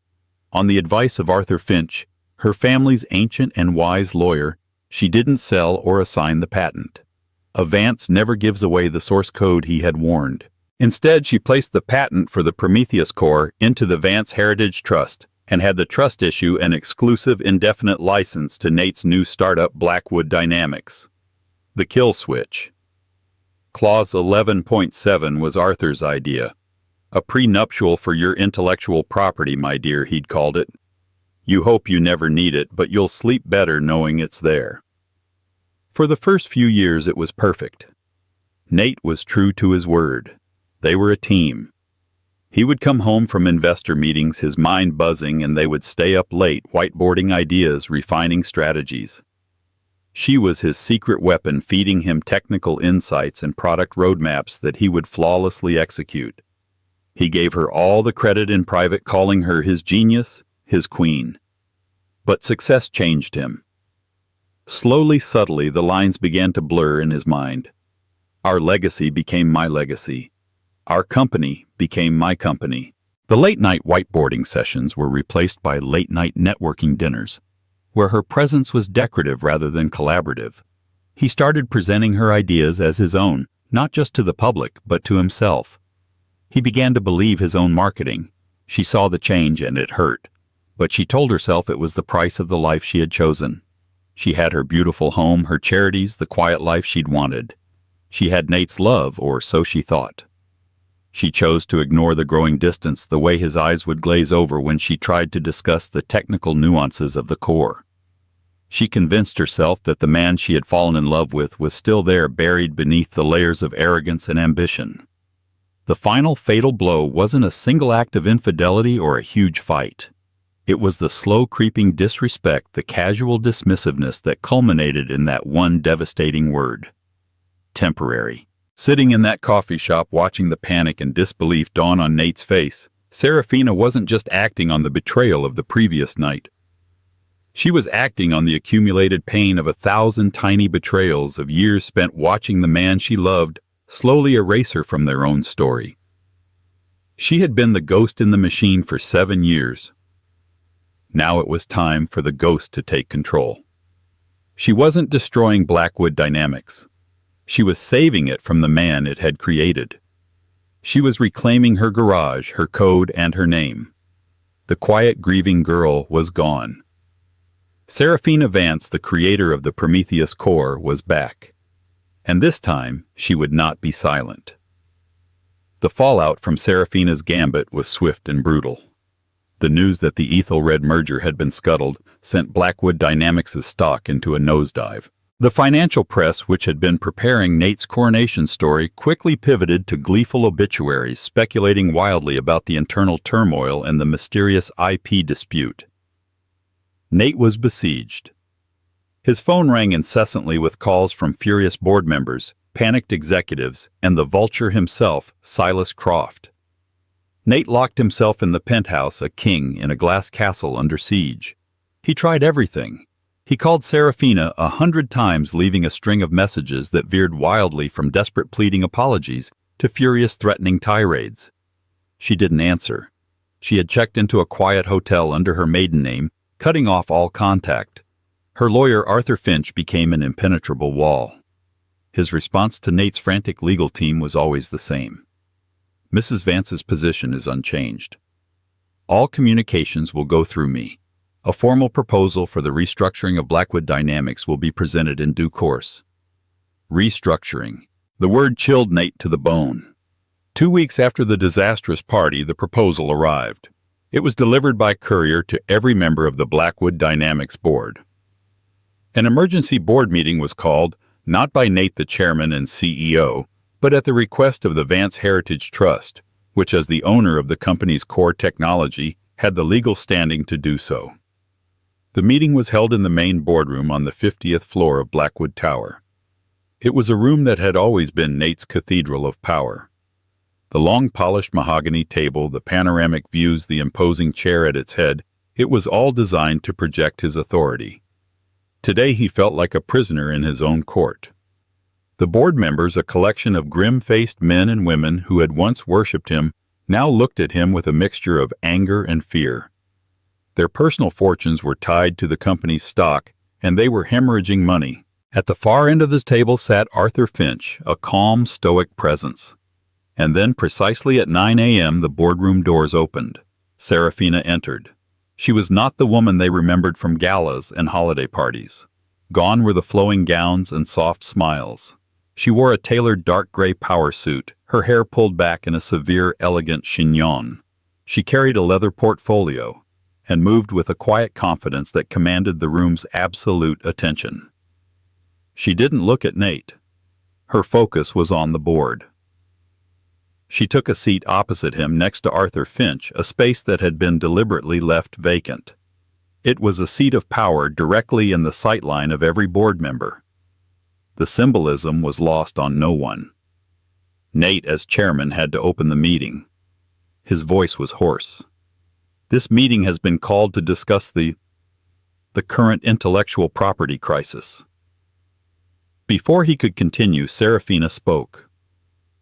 On the advice of Arthur Finch, her family's ancient and wise lawyer, she didn't sell or assign the patent. Vance never gives away the source code, he had warned. Instead, she placed the patent for the Prometheus core into the Vance Heritage Trust and had the trust issue an exclusive indefinite license to Nate's new startup Blackwood Dynamics. The kill switch. Clause 11.7 was Arthur's idea. A prenuptial for your intellectual property, my dear, he'd called it. You hope you never need it, but you'll sleep better knowing it's there. For the first few years it was perfect. Nate was true to his word. They were a team. He would come home from investor meetings, his mind buzzing, and they would stay up late, whiteboarding ideas, refining strategies. She was his secret weapon, feeding him technical insights and product roadmaps that he would flawlessly execute. He gave her all the credit in private, calling her his genius, his queen. But success changed him. Slowly, subtly, the lines began to blur in his mind. Our legacy became my legacy. Our company became my company. The late-night whiteboarding sessions were replaced by late-night networking dinners, where her presence was decorative rather than collaborative. He started presenting her ideas as his own, not just to the public, but to himself. He began to believe his own marketing. She saw the change and it hurt, but she told herself it was the price of the life she had chosen. She had her beautiful home, her charities, the quiet life she'd wanted. She had Nate's love, or so she thought. She chose to ignore the growing distance, the way his eyes would glaze over when she tried to discuss the technical nuances of the core. She convinced herself that the man she had fallen in love with was still there, buried beneath the layers of arrogance and ambition. The final fatal blow wasn't a single act of infidelity or a huge fight. It was the slow creeping disrespect, the casual dismissiveness that culminated in that one devastating word. Temporary. Sitting in that coffee shop watching the panic and disbelief dawn on Nate's face, Serafina wasn't just acting on the betrayal of the previous night. She was acting on the accumulated pain of 1,000 tiny betrayals of years spent watching the man she loved slowly erase her from their own story. She had been the ghost in the machine for 7 years. Now it was time for the ghost to take control. She wasn't destroying Blackwood Dynamics. She was saving it from the man it had created. She was reclaiming her garage, her code, and her name. The quiet, grieving girl was gone. Serafina Vance, the creator of the Prometheus core, was back. And this time, she would not be silent. The fallout from Serafina's gambit was swift and brutal. The news that the Ethelred merger had been scuttled sent Blackwood Dynamics' stock into a nosedive. The financial press, which had been preparing Nate's coronation story, quickly pivoted to gleeful obituaries speculating wildly about the internal turmoil and the mysterious IP dispute. Nate was besieged. His phone rang incessantly with calls from furious board members, panicked executives, and the vulture himself, Silas Croft. Nate locked himself in the penthouse, a king in a glass castle under siege. He tried everything. He called Serafina 100 times, leaving a string of messages that veered wildly from desperate pleading apologies to furious threatening tirades. She didn't answer. She had checked into a quiet hotel under her maiden name, cutting off all contact. Her lawyer, Arthur Finch, became an impenetrable wall. His response to Nate's frantic legal team was always the same. Mrs. Vance's position is unchanged. All communications will go through me. A formal proposal for the restructuring of Blackwood Dynamics will be presented in due course. Restructuring. The word chilled Nate to the bone. 2 weeks after the disastrous party, the proposal arrived. It was delivered by courier to every member of the Blackwood Dynamics board. An emergency board meeting was called, not by Nate the chairman and CEO, but at the request of the Vance Heritage Trust, which as the owner of the company's core technology had the legal standing to do so. The meeting was held in the main boardroom on the 50th floor of Blackwood Tower. It was a room that had always been Nate's cathedral of power. The long polished mahogany table, the panoramic views, the imposing chair at its head, it was all designed to project his authority. Today he felt like a prisoner in his own court. The board members, a collection of grim-faced men and women who had once worshipped him, now looked at him with a mixture of anger and fear. Their personal fortunes were tied to the company's stock, and they were hemorrhaging money. At the far end of this table sat Arthur Finch, a calm, stoic presence. And then, precisely at 9 a.m., the boardroom doors opened. Serafina entered. She was not the woman they remembered from galas and holiday parties. Gone were the flowing gowns and soft smiles. She wore a tailored dark gray power suit, her hair pulled back in a severe, elegant chignon. She carried a leather portfolio and moved with a quiet confidence that commanded the room's absolute attention. She didn't look at Nate. Her focus was on the board. She took a seat opposite him next to Arthur Finch, a space that had been deliberately left vacant. It was a seat of power directly in the sightline of every board member. The symbolism was lost on no one. Nate, as chairman, had to open the meeting. His voice was hoarse. This meeting has been called to discuss the current intellectual property crisis. Before he could continue, Serafina spoke.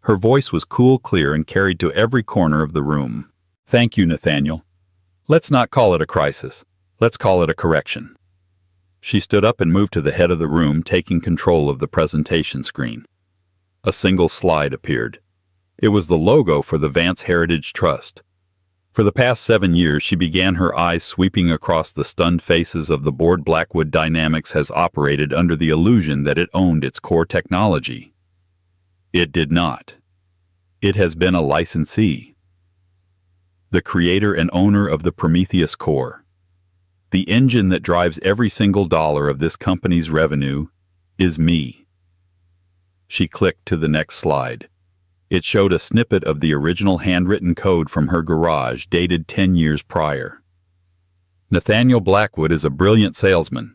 Her voice was cool, clear, and carried to every corner of the room. Thank you, Nathaniel. Let's not call it a crisis. Let's call it a correction. She stood up and moved to the head of the room, taking control of the presentation screen. A single slide appeared. It was the logo for the Vance Heritage Trust. For the past 7 years, she began her eyes sweeping across the stunned faces of the board. Blackwood Dynamics has operated under the illusion that it owned its core technology. It did not. It has been a licensee. The creator and owner of the Prometheus core. The engine that drives every single dollar of this company's revenue is me. She clicked to the next slide. It showed a snippet of the original handwritten code from her garage dated 10 years prior. Nathaniel Blackwood is a brilliant salesman.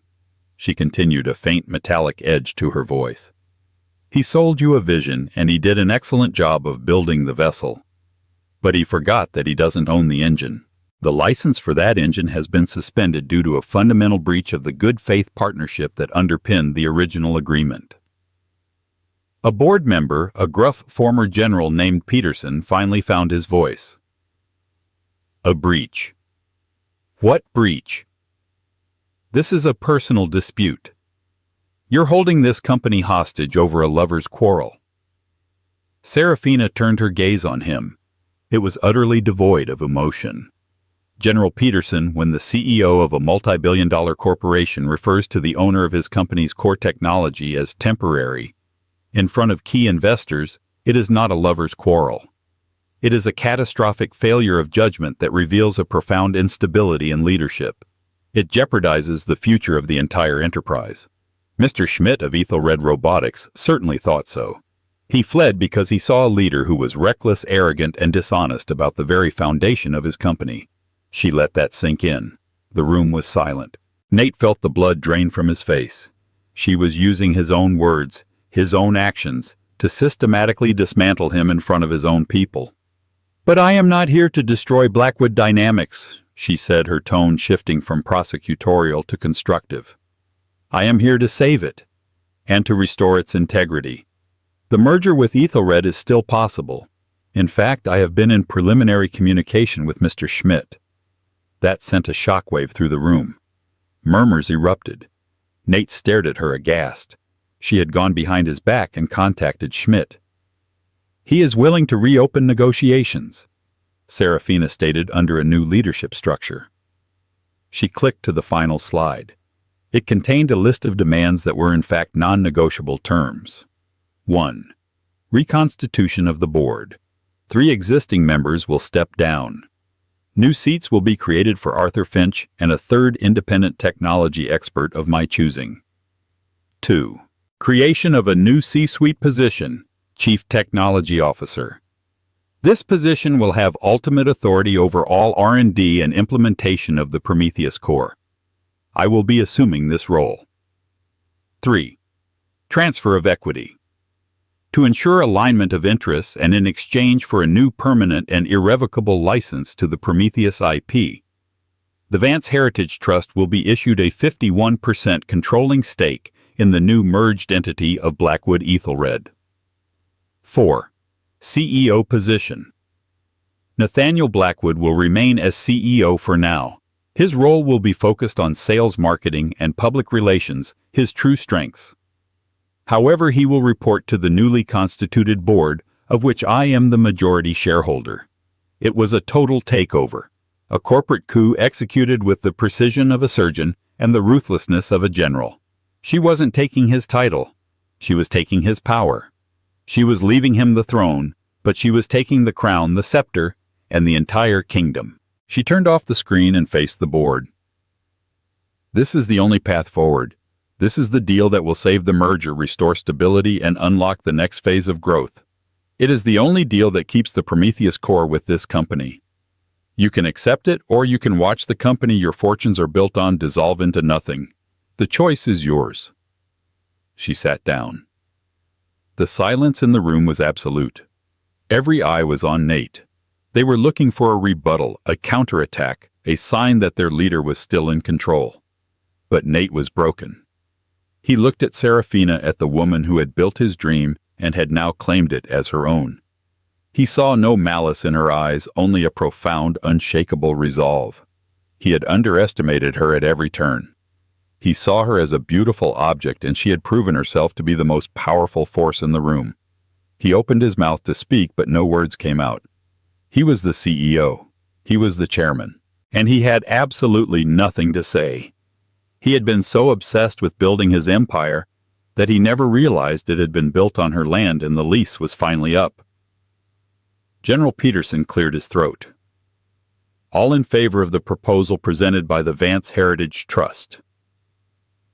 She continued, a faint metallic edge to her voice. He sold you a vision, and he did an excellent job of building the vessel. But he forgot that he doesn't own the engine. The license for that engine has been suspended due to a fundamental breach of the good faith partnership that underpinned the original agreement. A board member, a gruff former general named Peterson, finally found his voice. A breach. What breach? This is a personal dispute. You're holding this company hostage over a lover's quarrel. Serafina turned her gaze on him. It was utterly devoid of emotion. General Peterson, when the CEO of a multi-billion-dollar corporation refers to the owner of his company's core technology as temporary, in front of key investors, it is not a lover's quarrel. It is a catastrophic failure of judgment that reveals a profound instability in leadership. It jeopardizes the future of the entire enterprise. Mr. Schmidt of Ethelred Robotics certainly thought so. He fled because he saw a leader who was reckless, arrogant, and dishonest about the very foundation of his company. She let that sink in. The room was silent. Nate felt the blood drain from his face. She was using his own words, his own actions, to systematically dismantle him in front of his own people. "But I am not here to destroy Blackwood Dynamics," she said, her tone shifting from prosecutorial to constructive. "I am here to save it, and to restore its integrity. The merger with Ethelred is still possible. In fact, I have been in preliminary communication with Mr. Schmidt." That sent a shockwave through the room. Murmurs erupted. Nate stared at her aghast. She had gone behind his back and contacted Schmidt. "He is willing to reopen negotiations," Serafina stated, under a new leadership structure. She clicked to the final slide. It contained a list of demands that were in fact non-negotiable terms. 1. Reconstitution of the board. 3 existing members will step down. New seats will be created for Arthur Finch and a 3rd independent technology expert of my choosing. 2. Creation of a new C-suite position, Chief Technology Officer. This position will have ultimate authority over all R&D and implementation of the Prometheus core. I will be assuming this role. 3. Transfer of equity. To ensure alignment of interests and in exchange for a new permanent and irrevocable license to the Prometheus IP, The Vance Heritage Trust will be issued a 51% controlling stake in the new merged entity of Blackwood Ethelred. 4. CEO position. Nathaniel Blackwood will remain as CEO for now. His role will be focused on sales, marketing, and public relations, his true strengths. However, he will report to the newly constituted board, of which I am the majority shareholder. It was a total takeover, a corporate coup executed with the precision of a surgeon and the ruthlessness of a general. She wasn't taking his title. She was taking his power. She was leaving him the throne, but she was taking the crown, the scepter, and the entire kingdom. She turned off the screen and faced the board. This is the only path forward. This is the deal that will save the merger, restore stability, and unlock the next phase of growth. It is the only deal that keeps the Prometheus core with this company. You can accept it, or you can watch the company your fortunes are built on dissolve into nothing. The choice is yours. She sat down. The silence in the room was absolute. Every eye was on Nate. They were looking for a rebuttal, a counterattack, a sign that their leader was still in control. But Nate was broken. He looked at Serafina, at the woman who had built his dream and had now claimed it as her own. He saw no malice in her eyes, only a profound, unshakable resolve. He had underestimated her at every turn. He saw her as a beautiful object, and she had proven herself to be the most powerful force in the room. He opened his mouth to speak, but no words came out. He was the CEO. He was the chairman. And he had absolutely nothing to say. He had been so obsessed with building his empire that he never realized it had been built on her land and the lease was finally up. General Peterson cleared his throat. All in favor of the proposal presented by the Vance Heritage Trust.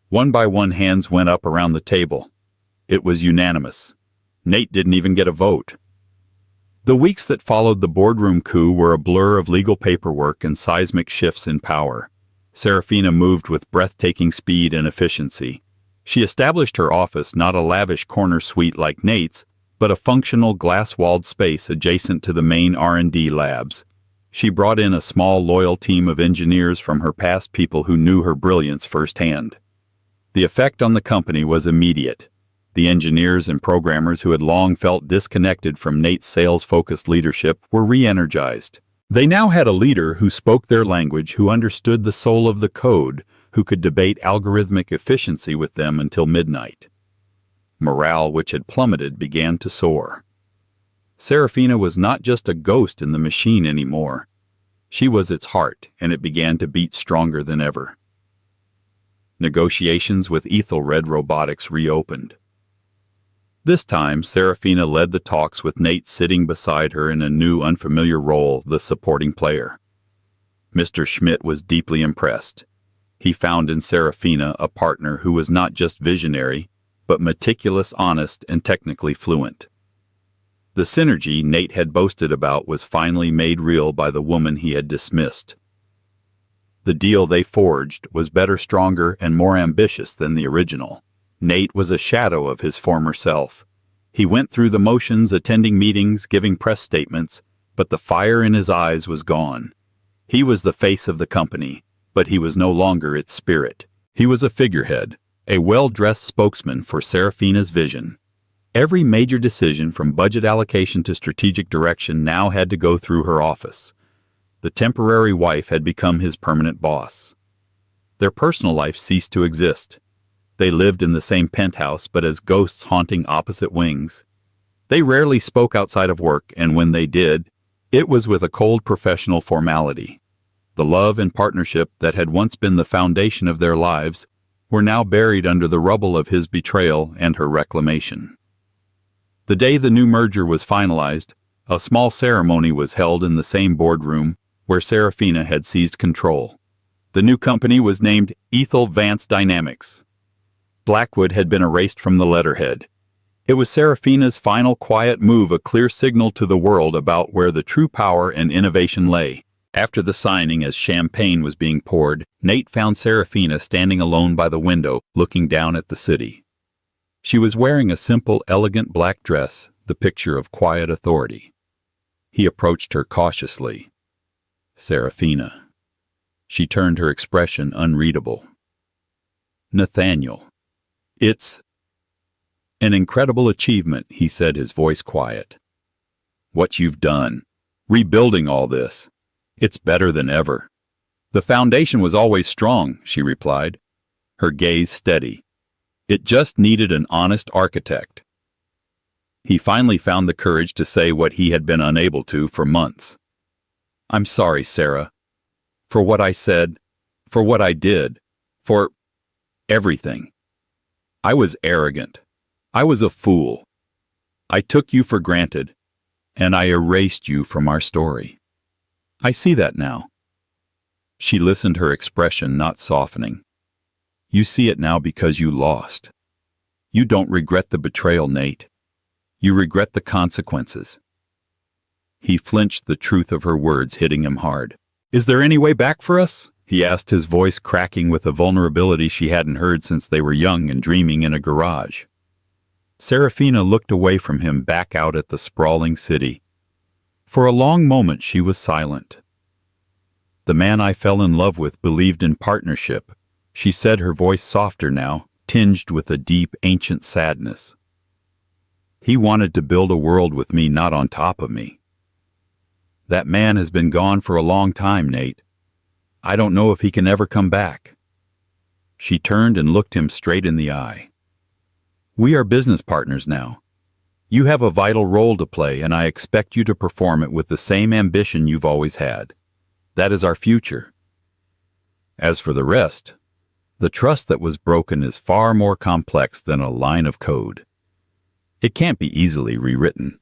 One by one, hands went up around the table. It was unanimous. Nate didn't even get a vote. The weeks that followed the boardroom coup were a blur of legal paperwork and seismic shifts in power. Serafina moved with breathtaking speed and efficiency. She established her office, not a lavish corner suite like Nate's, but a functional glass-walled space adjacent to the main R&D labs. She brought in a small, loyal team of engineers from her past, people who knew her brilliance firsthand. The effect on the company was immediate. The engineers and programmers who had long felt disconnected from Nate's sales-focused leadership were re-energized. They now had a leader who spoke their language, who understood the soul of the code, who could debate algorithmic efficiency with them until midnight. Morale, which had plummeted, began to soar. Serafina was not just a ghost in the machine anymore. She was its heart, and it began to beat stronger than ever. Negotiations with Ethelred Robotics reopened. This time, Serafina led the talks, with Nate sitting beside her in a new, unfamiliar role, the supporting player. Mr. Schmidt was deeply impressed. He found in Serafina a partner who was not just visionary, but meticulous, honest, and technically fluent. The synergy Nate had boasted about was finally made real by the woman he had dismissed. The deal they forged was better, stronger, and more ambitious than the original. Nate was a shadow of his former self. He went through the motions, attending meetings, giving press statements, but the fire in his eyes was gone. He was the face of the company, but he was no longer its spirit. He was a figurehead, a well-dressed spokesman for Serafina's vision. Every major decision, from budget allocation to strategic direction, now had to go through her office. The temporary wife had become his permanent boss. Their personal life ceased to exist. They lived in the same penthouse, but as ghosts haunting opposite wings. They rarely spoke outside of work, and when they did, it was with a cold professional formality. The love and partnership that had once been the foundation of their lives were now buried under the rubble of his betrayal and her reclamation. The day the new merger was finalized, a small ceremony was held in the same boardroom where Serafina had seized control. The new company was named Ethel Vance Dynamics. Blackwood had been erased from the letterhead. It was Serafina's final quiet move, a clear signal to the world about where the true power and innovation lay. After the signing, as champagne was being poured, Nate found Serafina standing alone by the window, looking down at the city. She was wearing a simple, elegant black dress, the picture of quiet authority. He approached her cautiously. "Serafina." She turned, her expression unreadable. Nathaniel. It's an incredible achievement, he said, his voice quiet. What you've done, rebuilding all this, it's better than ever. The foundation was always strong, she replied, her gaze steady. It just needed an honest architect. He finally found the courage to say what he had been unable to for months. I'm sorry, Sarah, for what I said, for what I did, for everything. I was arrogant. I was a fool. I took you for granted, and I erased you from our story. I see that now. She listened, her expression not softening. You see it now because you lost. You don't regret the betrayal, Nate. You regret the consequences. He flinched, the truth of her words hitting him hard. Is there any way back for us? He asked, his voice cracking with a vulnerability she hadn't heard since they were young and dreaming in a garage. Serafina looked away from him, back out at the sprawling city. For a long moment she was silent. The man I fell in love with believed in partnership, she said, her voice softer now, tinged with a deep, ancient sadness. He wanted to build a world with me, not on top of me. That man has been gone for a long time, Nate. I don't know if he can ever come back. She turned and looked him straight in the eye. We are business partners now. You have a vital role to play, and I expect you to perform it with the same ambition you've always had. That is our future. As for the rest, the trust that was broken is far more complex than a line of code. It can't be easily rewritten.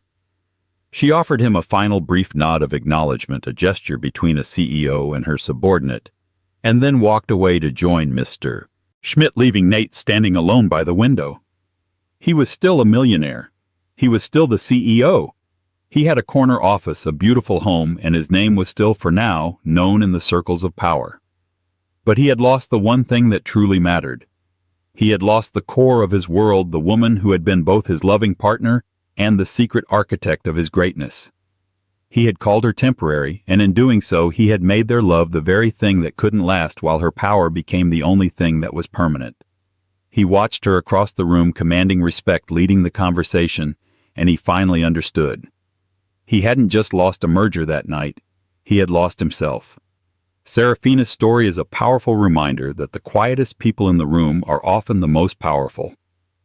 She offered him a final brief nod of acknowledgement, a gesture between a CEO and her subordinate, and then walked away to join Mr. Schmidt, leaving Nate standing alone by the window. He was still a millionaire. He was still the CEO. He had a corner office, a beautiful home, and his name was still, for now, known in the circles of power. But he had lost the one thing that truly mattered. He had lost the core of his world, the woman who had been both his loving partner and the secret architect of his greatness. He had called her temporary, and in doing so he had made their love the very thing that couldn't last, while her power became the only thing that was permanent. He watched her across the room, commanding respect, leading the conversation, and he finally understood. He hadn't just lost a merger that night, he had lost himself. Serafina's story is a powerful reminder that the quietest people in the room are often the most powerful.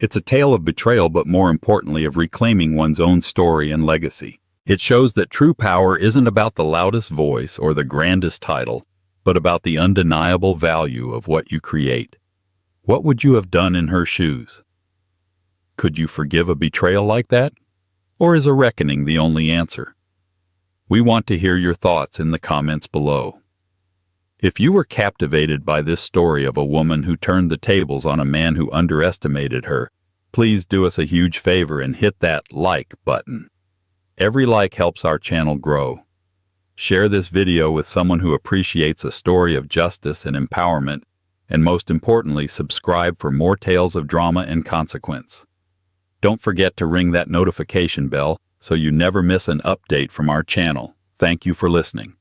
It's a tale of betrayal, but more importantly of reclaiming one's own story and legacy. It shows that true power isn't about the loudest voice or the grandest title, but about the undeniable value of what you create. What would you have done in her shoes? Could you forgive a betrayal like that? Or is a reckoning the only answer? We want to hear your thoughts in the comments below. If you were captivated by this story of a woman who turned the tables on a man who underestimated her, please do us a huge favor and hit that like button. Every like helps our channel grow. Share this video with someone who appreciates a story of justice and empowerment, and most importantly, subscribe for more tales of drama and consequence. Don't forget to ring that notification bell so you never miss an update from our channel. Thank you for listening.